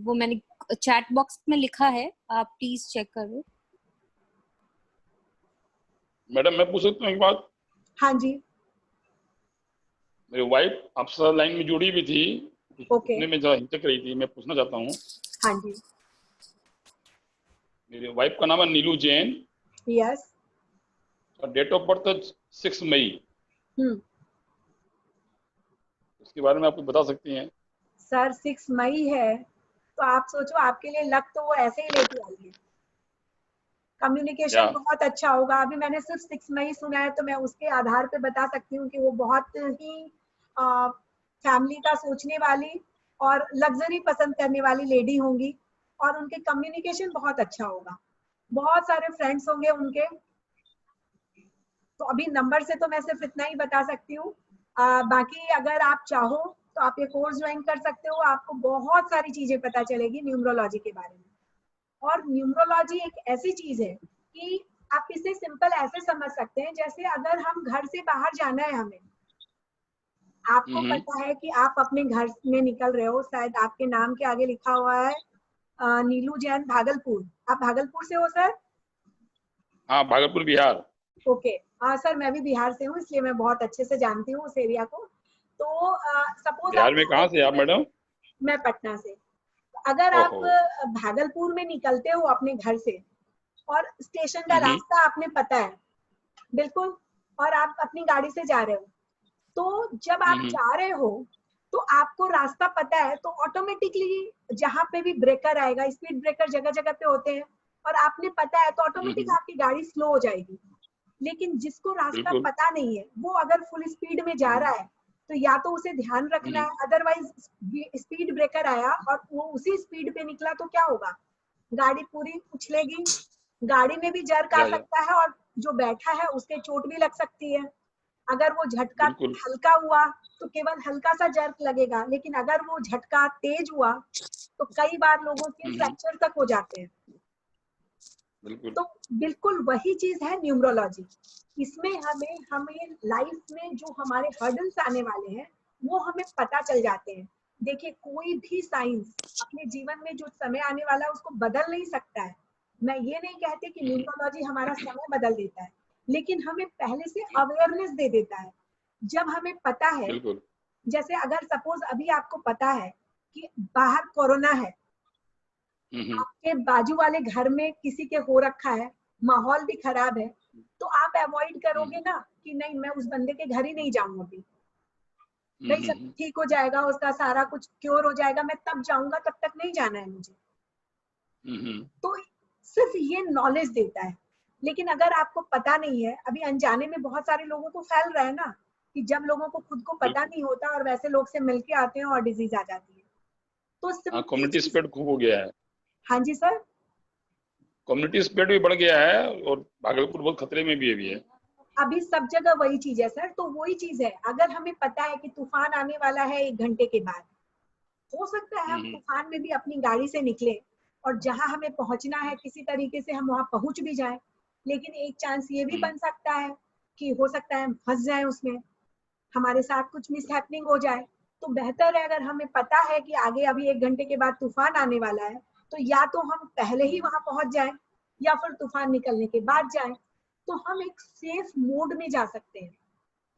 वो मैंने चैट बॉक्स में लिखा है, आप प्लीज चेक करो। मैडम मैं पूछ सकता हूँ एक बात? हाँ जी। मेरी वाइफ आपसे लाइन में जुड़ी भी थी, ओके। में जो हिचक रही थी, मैं पूछना चाहता हूँ। हाँ जी। मेरी वाइफ का नाम है नीलू जैन। यस। और डेट ऑफ बर्थ 6 मई। उसके बारे में आप कुछ बता सकती हैं? सर 6 मई है, तो आप सोचो आपके लिए लक तो वो ऐसे ही लेके आई है। कम्युनिकेशन बहुत अच्छा होगा। अभी मैंने सिर्फ 6 मई सुना है, तो मैं उसके आधार पे बता सकती हूँ कि वो बहुत ही फैमिली का सोचने वाली और लग्जरी पसंद करने वाली लेडी होंगी, और उनके कम्युनिकेशन बहुत अच्छा होगा, बहुत सारे फ्रेंड्स होंगे उनके। तो अभी नंबर से तो मैं सिर्फ इतना ही बता सकती हूँ। बाकी अगर आप चाहो तो आप ये कोर्स ज्वाइन कर सकते हो, आपको बहुत सारी चीजें पता चलेगी न्यूमरोलॉजी के बारे में। और न्यूमरोलॉजी एक ऐसी चीज है कि आप इसे सिंपल ऐसे समझ सकते हैं, जैसे अगर हम घर से बाहर जाना है, हमें आपको पता है कि आप अपने घर में निकल रहे हो, शायद आपके नाम के आगे लिखा हुआ है नीलू जैन भागलपुर। आप भागलपुर से हो सर? हाँ, भागलपुर बिहार। ओके। हाँ सर, मैं भी बिहार से हूँ, इसलिए मैं बहुत अच्छे से जानती हूँ उस एरिया को। तो सपोज बिहार में कहाँ से आप मैडम? मैं पटना से। अगर आप भागलपुर में निकलते हो अपने घर से, और स्टेशन का रास्ता आपने पता है बिल्कुल, और आप अपनी गाड़ी से जा रहे हो, तो जब आप जा रहे हो तो आपको रास्ता पता है, तो ऑटोमेटिकली जहाँ पे भी ब्रेकर आएगा, स्पीड ब्रेकर जगह जगह पे होते हैं, और आपने पता है, तो ऑटोमेटिक आपकी गाड़ी स्लो हो जाएगी। लेकिन जिसको रास्ता बिल्कुल। पता नहीं है वो अगर फुल स्पीड में जा रहा है तो या तो उसे ध्यान रखना है, अदरवाइज स्पीड ब्रेकर आया और वो उसी स्पीड पे निकला तो क्या होगा, गाड़ी पूरी उछलेगी, गाड़ी में भी जर्क आ सकता है और जो बैठा है उसके चोट भी लग सकती है। अगर वो झटका बिल्कुल। हल्का हुआ तो केवल हल्का सा जर्क लगेगा, लेकिन अगर वो झटका तेज हुआ तो कई बार लोगों के फ्रैक्चर तक हो जाते हैं। बिल्कुल। तो बिल्कुल वही चीज है न्यूमरोलॉजी। इसमें हमें लाइफ में जो हमारे हर्डल्स आने वाले हैं वो हमें पता चल जाते हैं। देखिए कोई भी साइंस अपने जीवन में जो समय आने वाला है उसको बदल नहीं सकता है। मैं ये नहीं कहती कि न्यूमरोलॉजी हमारा समय बदल देता है, लेकिन हमें पहले से अवेयरनेस दे देता है। जब हमें पता है, बिल्कुल। जैसे अगर सपोज अभी आपको पता है कि बाहर कोरोना है, आपके बाजू वाले घर में किसी के हो रखा है, माहौल भी खराब है, तो आप अवॉइड करोगे ना कि नहीं मैं उस बंदे के घर ही नहीं जाऊंगा अभी, भाई सब ठीक हो जाएगा, उसका सारा कुछ क्योर हो जाएगा, मैं तब जाऊंगा, तब तक नहीं जाना है मुझे। तो सिर्फ ये नॉलेज देता है। लेकिन अगर आपको पता नहीं है, अभी अनजाने में बहुत सारे लोगों को फैल रहा है ना, कि जब लोगों को खुद को पता नहीं होता और वैसे लोग से मिलके आते हैं और डिजीज आ जाती है। तो कम्युनिटी स्प्रेड खूब हो गया है। हाँ जी सर, कम्युनिटी स्प्रेड भी बढ़ गया है और भागलपुर बहुत खतरे में भी है। अभी सब जगह वही चीज है सर। तो वही चीज है, अगर हमें पता है कि तूफान आने वाला है 1 घंटे के बाद, हो सकता है हम तूफान में भी अपनी गाड़ी से निकले और जहां हमें पहुंचना है किसी तरीके से हम वहां पहुंच भी जाए। लेकिन एक चांस ये भी बन सकता है कि हो सकता है हम फंस जाए उसमें, हमारे साथ कुछ मिसहैपनिंग हो जाए। तो बेहतर है अगर हमें पता है कि आगे अभी 1 घंटे के बाद तूफान आने वाला है, तो या तो हम पहले ही वहां पहुंच जाएं या फिर तूफान निकलने के बाद जाएं, तो हम एक सेफ मोड में जा सकते हैं।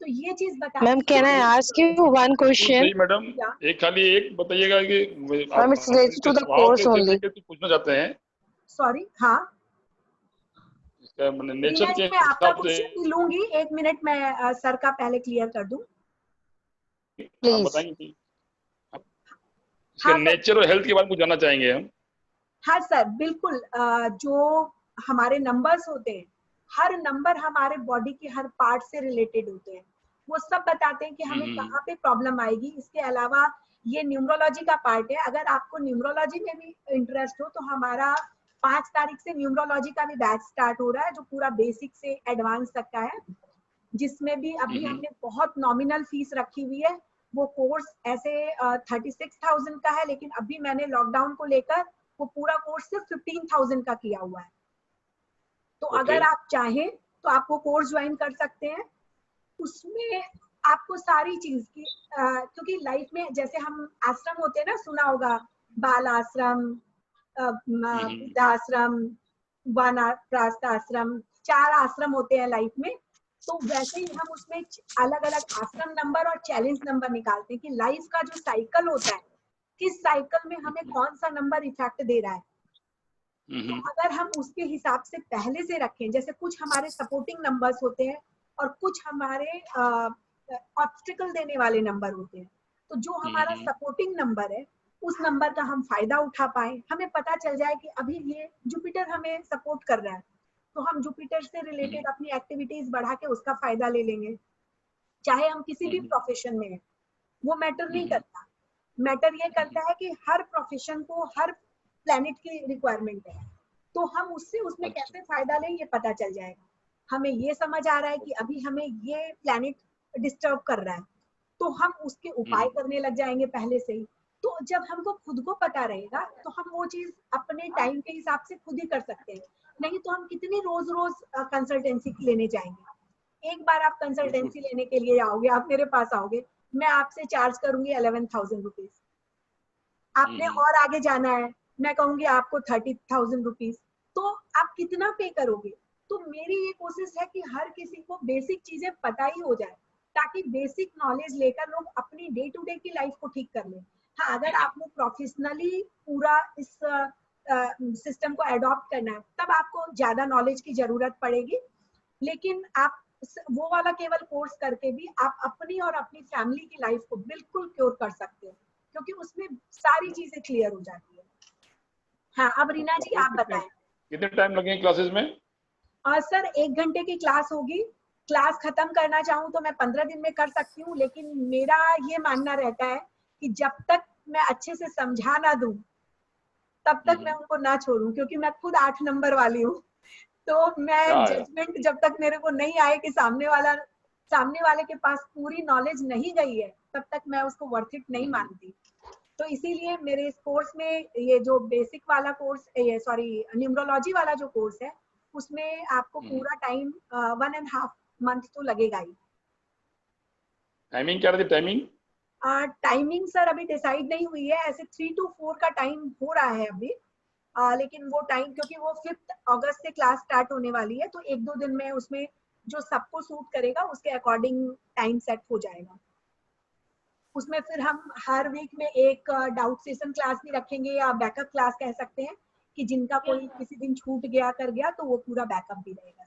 तो ये चीज बता ma'am, can I ask you one question? सही मैडम, एक खाली एक बताइएगा कि ma'am, it's related to the course only. पूछना चाहते हैं। सॉरी, हाँ इसका नेचर के मैं आपका हिसाब से क्वेश्चन लूंगी, 1 मिनट में सर का पहले क्लियर कर दूं। आप बताएंगे कि इसका नेचर और हेल्थ के बारे में जानना चाहेंगे हम। हाँ सर, बिल्कुल। जो हमारे नंबर्स होते हैं, हर नंबर हमारे बॉडी के हर पार्ट से रिलेटेड होते हैं। वो सब बताते हैं कि हमें कहाँ पे प्रॉब्लम आएगी। इसके अलावा ये न्यूमरोलॉजी का पार्ट है। अगर आपको न्यूमरोलॉजी में भी इंटरेस्ट हो तो हमारा 5 तारीख से न्यूमरोलॉजी का भी बैच स्टार्ट हो रहा है, जो पूरा बेसिक से एडवांस तक का है, जिसमें भी अभी हमने बहुत नॉमिनल फीस रखी हुई है। वो कोर्स ऐसे 36,000 का है, लेकिन अभी मैंने लॉकडाउन को लेकर वो पूरा कोर्स सिर्फ 15,000 का किया हुआ है। तो अगर आप चाहें तो आप वो कोर्स ज्वाइन कर सकते हैं। उसमें आपको सारी चीज की क्योंकि लाइफ में जैसे हम आश्रम होते हैं ना, सुना होगा, बाल आश्रम, वृद्धाश्रम, वानप्रस्थ आश्रम, 4 आश्रम होते हैं लाइफ में। तो वैसे ही हम उसमें अलग अलग आश्रम नंबर और चैलेंज नंबर निकालते हैं कि लाइफ का जो साइकिल होता है, किस साइकिल में हमें कौन सा नंबर इफेक्ट दे रहा है। तो अगर हम उसके हिसाब से पहले से रखें, जैसे कुछ हमारे सपोर्टिंग नंबर्स होते हैं और कुछ हमारे ऑब्स्टिकल देने वाले नंबर होते हैं, तो जो हमारा सपोर्टिंग नंबर है उस नंबर का हम फायदा उठा पाए। हमें पता चल जाए कि अभी ये जुपिटर हमें सपोर्ट कर रहा है, तो हम जुपिटर से रिलेटेड अपनी एक्टिविटीज बढ़ा के उसका फायदा ले लेंगे। चाहे हम किसी भी प्रोफेशन में हैं, वो मैटर नहीं करता। मैटर ये करता है कि हर प्रोफेशन को हर प्लेनेट की रिक्वायरमेंट है, तो हम उससे उसमें कैसे फायदा लें ये पता चल जाएगा। हमें ये समझ आ रहा है कि अभी हमें ये प्लेनेट डिस्टर्ब कर रहा है, तो हम उसके उपाय करने लग जाएंगे पहले से ही। तो जब हमको खुद को पता रहेगा तो हम वो चीज अपने टाइम के हिसाब से खुद ही कर सकते हैं। नहीं तो हम कितनी रोज रोज कंसल्टेंसी लेने जाएंगे। एक बार आप कंसल्टेंसी लेने के लिए आओगे, आप मेरे पास आओगे, मैं आपसे चार्ज करूंगी 11,000 रुपीज। आपने और आगे जाना है, मैं कहूंगी आपको 30,000 रुपीज। तो आप कितना पे करोगे? तो मेरी ये कोशिश है कि हर किसी को बेसिक चीजें पता ही हो जाए, ताकि बेसिक नॉलेज लेकर लोग अपनी डे टू डे की लाइफ को ठीक कर लें। हाँ, अगर आपको प्रोफेशनली पूरा इस सिस्टम को अडॉप्ट करना है, तब आपको ज्यादा नॉलेज की जरूरत पड़ेगी। लेकिन आप वो वाला केवल कोर्स करके भी आप अपनी और अपनी फैमिली की लाइफ को बिल्कुल क्योर कर सकते हो, क्योंकि उसमें सारी चीजें क्लियर हो जाती है। हाँ, अब रीना जी आप बताएं। कितने टाइम लगेंगे क्लासेस में? सर 1 घंटे की क्लास होगी। क्लास खत्म करना चाहूँ तो मैं 15 दिन में कर सकती हूँ, लेकिन मेरा ये मानना रहता है कि जब तक मैं अच्छे से समझा ना दूं तब तक मैं उनको ना छोड़ूं, क्योंकि मैं खुद 8 नंबर वाली हूँ। तो मैं जजमेंट जब तक मेरे को नहीं आए कि सामने वाले के पास पूरी नॉलेज नहीं गई है, तब तक मैं उसको वर्थ इट नहीं मानती। तो इसीलिए मेरे इस कोर्स में ये जो बेसिक वाला कोर्स, ये सॉरी न्यूमरोलॉजी वाला जो कोर्स है, उसमें आपको पूरा टाइम 1.5 मंथ तो लगेगा ही। टाइमिंग क्या रहती है? टाइमिंग टाइमिंग सर अभी डिसाइड नहीं हुई है, ऐसे 3 to 4 का टाइम हो रहा है अभी। लेकिन वो टाइम, क्योंकि वो 5 अगस्त से क्लास स्टार्ट होने वाली है, तो 1-2 दिन में उसमें जो सबको सूट करेगा उसके अकॉर्डिंग टाइम सेट हो जाएगा। उसमें फिर हम हर वीक में एक डाउट सेशन क्लास भी रखेंगे, या बैकअप क्लास कह सकते हैं, कि जिनका कोई किसी दिन छूट गया कर गया तो वो पूरा बैकअप भी रहेगा।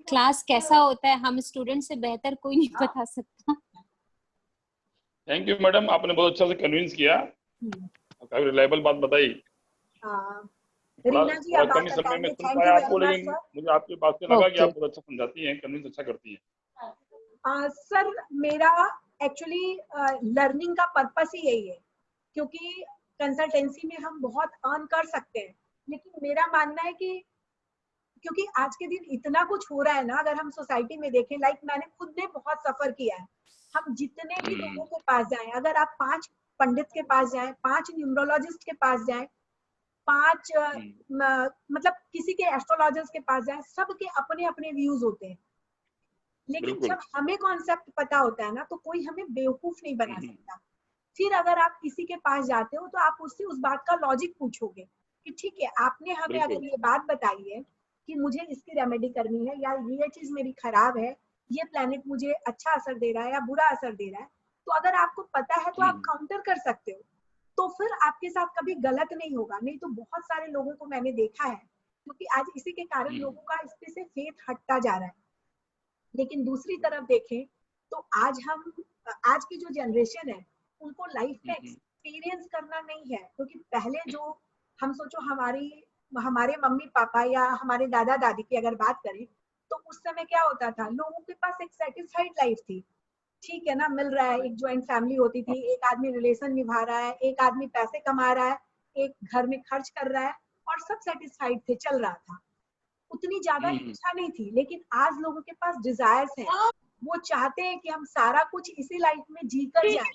क्लास कैसा होता है हम स्टूडेंट से बेहतर कोई नहीं बता सकता। थैंक यू मैडम, आपने बहुत अच्छा से कन्विंस किया, काफी रिलायबल बात बताई। रीना जी, कम समय में सुन पाया आपको, लेकिन मुझे आपकी बात से लगा कि आप बहुत अच्छा समझाती हैं, कन्विंस अच्छा करती हैं। सर मेरा एक्चुअली लर्निंग का पर्पस ही यही है, क्योंकि कंसल्टेंसी में हम बहुत अर्न कर सकते हैं, लेकिन मेरा मानना है कि क्योंकि आज के दिन इतना कुछ हो रहा है ना, अगर हम सोसाइटी में देखें, लाइक मैंने खुद ने बहुत सफर किया है। हम जितने भी लोगों के पास जाएं, अगर आप 5 पंडित के पास जाएं, 5 न्यूमरोलॉजिस्ट के पास जाएं, 5 मतलब किसी के एस्ट्रोलॉजर्स के पास जाएं, सबके अपने अपने व्यूज होते हैं। लेकिन जब हमें कॉन्सेप्ट पता होता है ना, तो कोई हमें बेवकूफ नहीं बना सकता। फिर अगर आप किसी के पास जाते हो तो आप उससे उस बात का लॉजिक पूछोगे कि ठीक है, आपने हमें अगर ये बात बताई है कि मुझे इसकी रेमेडी करनी है, या ये चीज मेरी खराब है, ये प्लेनेट मुझे अच्छा असर दे रहा है या बुरा असर दे रहा है, तो अगर आपको पता है तो आप काउंटर कर सकते हो, तो फिर आपके साथ कभी गलत नहीं होगा। नहीं तो बहुत सारे लोगों को मैंने देखा है, क्योंकि आज इसी के कारण लोगों का इस पे से फेथ हटता जा रहा है। लेकिन दूसरी तरफ देखें तो आज की जो जनरेशन है, उनको लाइफ में एक्सपीरियंस करना नहीं है, क्योंकि पहले जो हम सोचो हमारे मम्मी पापा या हमारे दादा दादी की अगर बात करें, तो उस समय क्या होता था, लोगों के पास एक सेटिस्फाइड लाइफ थी। ठीक है ना, मिल रहा है, एक ज्वाइंट फैमिली होती थी, एक आदमी रिलेशन निभा रहा है, एक आदमी पैसे कमा रहा है, एक घर में खर्च कर रहा है, और सब सेटिस्फाइड थे, चल रहा था। उतनी ज्यादा इच्छा नहीं थी। लेकिन आज लोगों के पास डिजायर्स हैं, वो चाहते हैं कि हम सारा कुछ इसी लाइफ में जी कर जाए।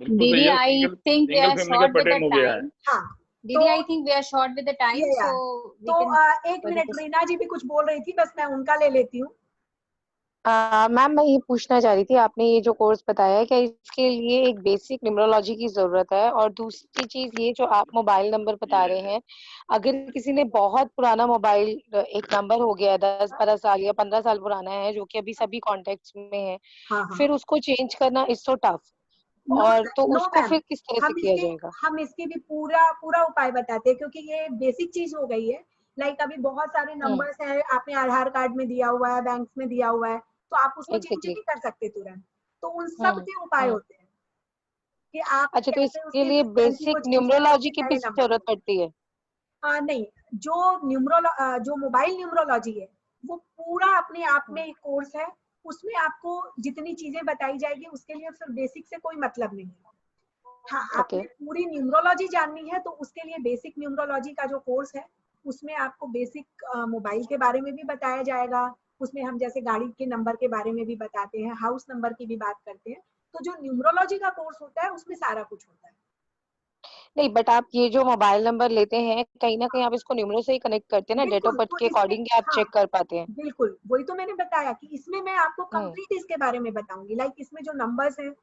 Didi, I think we are short with the time. हाँ, Didi, I think we are short with the time, so we can. एक मिनट, रीना जी भी कुछ बोल रही थी, बस मैं उनका ले लेती हूँ। मैम मैं ये पूछना चाह रही थी, आपने ये जो कोर्स बताया है, क्या इसके लिए एक बेसिक न्यूमरोलॉजी की जरूरत है? और दूसरी चीज ये जो आप मोबाइल नंबर बता रहे हैं, अगर किसी ने बहुत पुराना मोबाइल, एक नंबर हो गया 10-12 साल या 15 साल पुराना है, जो कि अभी सभी कॉन्टेक्ट्स में है, फिर उसको चेंज करना इज सो टफ, और तो उसको फिर किस तरह से किया जाएगा? हम इसके भी पूरा उपाय बताते हैं, क्योंकि ये बेसिक चीज हो गई है। लाइक अभी बहुत सारे नंबर्स हैं, आपने आधार कार्ड में दिया हुआ है, बैंक में दिया हुआ है, तो आप उसको चेंज नहीं कर सकते तुरंत। तो उन सब के उपाय होते हैं कि आप अच्छा, तो इसके लिए बेसिक न्यूमरोलॉजी की भी जरूरत पड़ती है? नहीं, जो मोबाइल न्यूमरोलॉजी है वो पूरा अपने आप में एक कोर्स है। उसमें आपको जितनी चीजें बताई जाएगी, उसके लिए फिर बेसिक से कोई मतलब नहीं है। हाँ, आपने पूरी न्यूमरोलॉजी जाननी है तो उसके लिए बेसिक न्यूमरोलॉजी का जो कोर्स है, उसमें आपको बेसिक मोबाइल के बारे में भी बताया जाएगा। उसमें हम जैसे गाड़ी के नंबर के बारे में भी बताते हैं, हाउस नंबर की भी बात करते हैं। तो जो न्यूमरोलॉजी का कोर्स होता है उसमें सारा कुछ होता है। नहीं, बट आप ये जो मोबाइल नंबर लेते हैं, कहीं ना कहीं आप इसको न्यूमरो से ही कनेक्ट करते हैं ना, डेट ऑफ बर्थ के अकॉर्डिंग आप चेक कर पाते हैं। बिल्कुल, वही तो मैंने बताया कि इसमें मैं आपको कंप्लीट इसके बारे में बताऊंगी। लाइक इसमें जो नंबर्स हैं,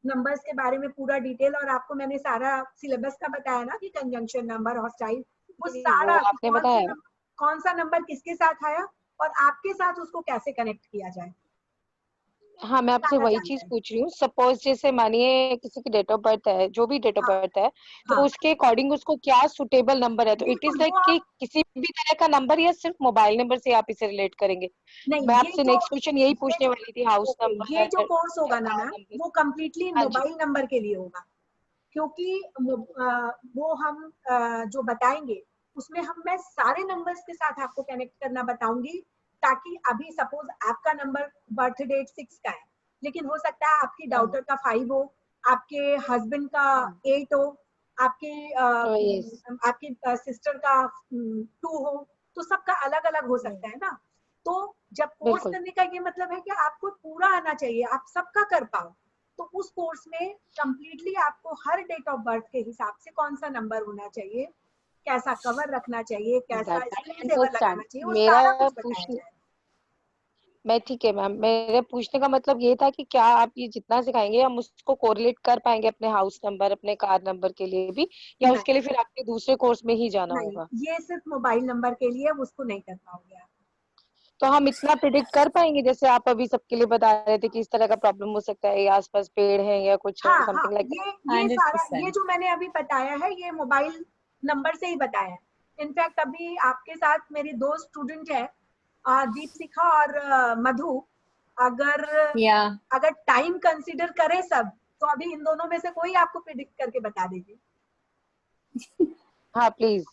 नंबर्स के बारे में पूरा डिटेल, और आपको मैंने सारा सिलेबस का बताया ना कि कंजंक्शन नंबर, हॉस्टाइल, वो सारा आपने बताया कौन सा नंबर किसके साथ आया और आपके साथ उसको कैसे कनेक्ट किया जाए। हाँ, मैं आपसे वही चीज पूछ रही हूँ। सपोज जैसे मानिए किसी की डेट ऑफ बर्थ है, जो भी डेट ऑफ बर्थ है, तो उसके अकॉर्डिंग उसको क्या सुटेबल नंबर है, तो इट इज लाइक कि किसी भी तरह का नंबर या सिर्फ मोबाइल नंबर से आप इसे रिलेट करेंगे? मैं आपसे नेक्स्ट क्वेश्चन यही पूछने वाली थी, हाउस नंबर। ये जो कोर्स होगा ना मैम, वो कम्प्लीटली मोबाइल नंबर के लिए होगा, क्योंकि वो हम जो बताएंगे उसमें मैं सारे नंबर्स के साथ आपको कनेक्ट करना बताऊंगी, ताकि अभी सपोज आपका नंबर बर्थ डेट 6 का है, लेकिन हो सकता है आपकी डॉटर का 5 हो, आपके हस्बैंड का 8 हो, आपके आपकी सिस्टर का 2 हो, तो सबका अलग अलग हो सकता है ना। तो जब कोर्स करने का ये मतलब है कि आपको पूरा आना चाहिए, आप सबका कर पाओ। तो उस कोर्स में कंप्लीटली आपको हर डेट ऑफ बर्थ के हिसाब से कौन सा नंबर होना चाहिए, कैसा कवर रखना चाहिए, कैसा स्क्रीन सेवर लगाना चाहिए, वो सारा कुछ बताया जाए। मैं ठीक है मैम, मेरे पूछने का मतलब ये था कि क्या आप ये जितना सिखाएंगे हम उसको कोरिलेट कर पाएंगे अपने हाउस नंबर, अपने कार नंबर के लिए भी, या उसके लिए फिर आपके दूसरे कोर्स में ही जाना होगा? ये सिर्फ मोबाइल नंबर के लिए, उसको नहीं कर पाओगे आप। तो हम इतना प्रिडिक्ट कर पाएंगे जैसे आप अभी सबके लिए बता रहे थे कि इस तरह का प्रॉब्लम हो सकता है, या आसपास पेड़ है या कुछ है, समथिंग लाइक ये सारा, ये जो मैंने अभी बताया है, ये मोबाइल नंबर से ही बताया है। इनफैक्ट अभी आपके साथ मेरी 2 स्टूडेंट है, दीपशिखा और मधु, अगर टाइम कंसीडर करें सब, तो अभी इन दोनों में से कोई आपको प्रिडिक्ट करके बता देगी। हाँ please,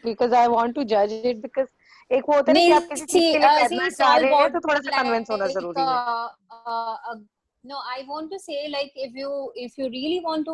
because I want to जज इट, बिकॉज एक वो होता है ना कि आप किसी चीज के लिए करना चाह रहे हैं तो थोड़ा सा कन्विंस होना जरूरी है। No, I want to say, like, if you really want to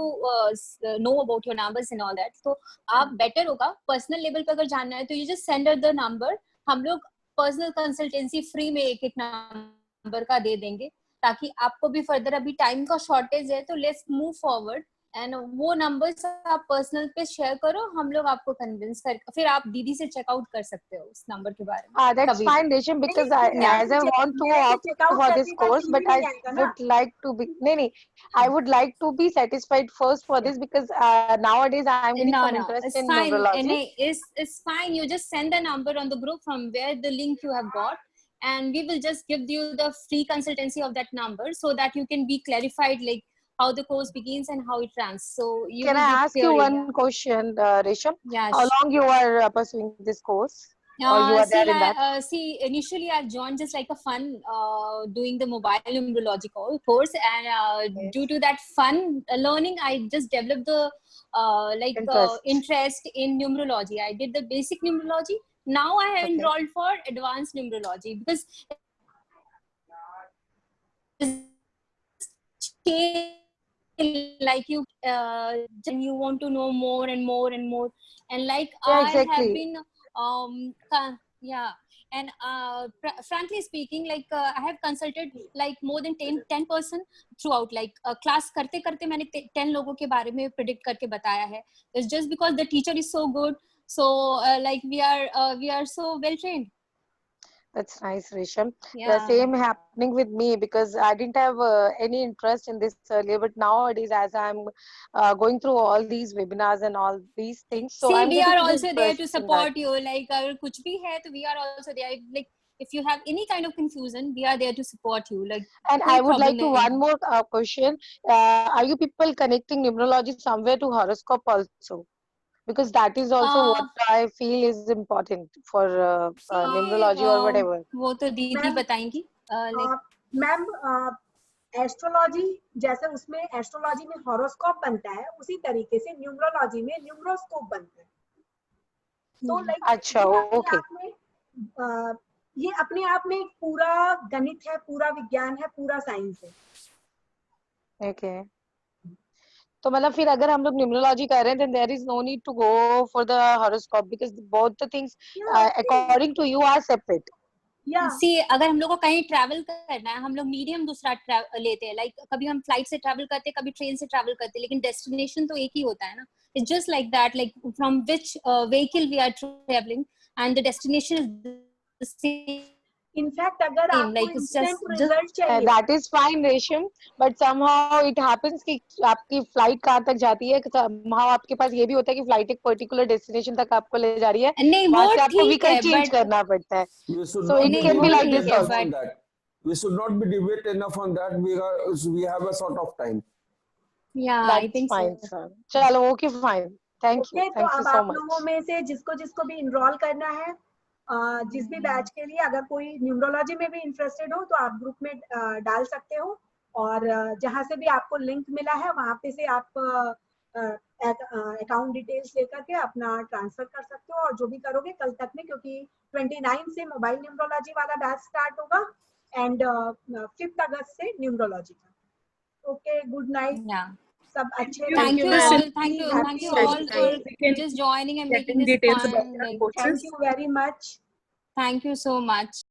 know about your numbers and all that, तो आप better होगा personal level पे अगर जानना है तो you just send her the number, हम लोग personal consultancy free में एक नंबर का दे देंगे, ताकि आपको भी फर्दर, अभी टाइम का शॉर्टेज है तो लेट्स मूव फॉरवर्ड, एंड वो नंबर्स आप पर्सनल पे शेयर करो, हम लोग आपको कन्विंस कर, फिर आप दीदी से चेकआउट कर सकते हो उस नंबर के बारे में। That's fine, Resham, because as I want to opt for this course, but I would like to be I would like to be satisfied first for this, because nowadays I am getting some interest in numerology. It's fine. You just send the number on the group from where the link you have got, and we will just give you the free consultancy of that number so that you can be clarified, like how the course begins and how it runs. So you can I ask you one question, Resham? Yeah. How long you are pursuing this course? Or you are there in that? See, initially I joined just like a fun, doing the mobile numerology course, and due to that fun learning, I just developed the interest in numerology. I did the basic numerology. Now I have enrolled for advanced numerology, because like you want to know more and more and more, and like I have been and frankly speaking, like I have consulted like more than 10% throughout, like class करते करते मैंने 10 लोगों के बारे में predict करके बताया है. It's just because the teacher is so good, so like we are so well trained. That's nice, Resham. The same happening with me, because I didn't have any interest in this earlier, but nowadays as I'm going through all these webinars and all these things, so see, I'm we are also there to in support that. you. Like अगर कुछ भी है तो we are also there. Like if you have any kind of confusion, we are there to support you. Like, and I would like to one more question. Are you people connecting numerology somewhere to horoscope also? Because that is also what I feel is important for numerology or whatever. वो तो दीदी बताएंगी. Ma'am, astrology जैसे उसमें astrology में horoscope बनता है, उसी तरीके से न्यूमरोलॉजी में न्यूमरोस्कोप बनता है. तो लाइक अच्छा, ओके, ये अपने आप में पूरा गणित है, पूरा विज्ञान है, पूरा साइंस है. ओके, तो मतलब फिर अगर हम लोग न्यूमरोलॉजी कर रहे हैं, then there is no need to go for the horoscope, because both the things according to you are separate. See, अगर हम लोग को कहीं ट्रैवल करना है, हम लोग मीडियम दूसरा लेते हैं. लाइक कभी हम फ्लाइट से ट्रैवल करते हैं, कभी ट्रेन से ट्रैवल करते हैं, लेकिन डेस्टिनेशन तो एक ही होता है ना. It's just like that, like from which vehicle we are traveling, and the destination is the same. In fact, अगर आपको instant result चाहिए, that is fine, Resham, but somehow it happens कि आपकी फ्लाइट कहाँ तक जाती है, somehow आपके पास ये भी होता है कि फ्लाइट एक पर्टिकुलर डेस्टिनेशन तक आपको ले जा रही है, वहाँ से आपको व्हीकल चेंज करना पड़ता है. So it can be like this also. We should not be debate enough on that. We have a sort of time. Yeah, I think fine, so. चलो, okay, fine. Thank you. तो अब आप लोगों में से जिसको भी इनरोल करना है, जिस भी बैच के लिए, अगर कोई न्यूमरोलॉजी में भी इंटरेस्टेड हो तो आप ग्रुप में डाल सकते हो, और जहां से भी आपको लिंक मिला है वहां पे से आप अकाउंट डिटेल्स लेकर के अपना ट्रांसफर कर सकते हो, और जो भी करोगे कल तक में, क्योंकि 29 से मोबाइल न्यूमरोलॉजी वाला बैच स्टार्ट होगा एंड 5 अगस्त से न्यूमरोलॉजी का। Okay, good night. सब अच्छे Thank you रहिए। all. Thank you all for just joining and making this fun. Thank you very much. Thank you so much.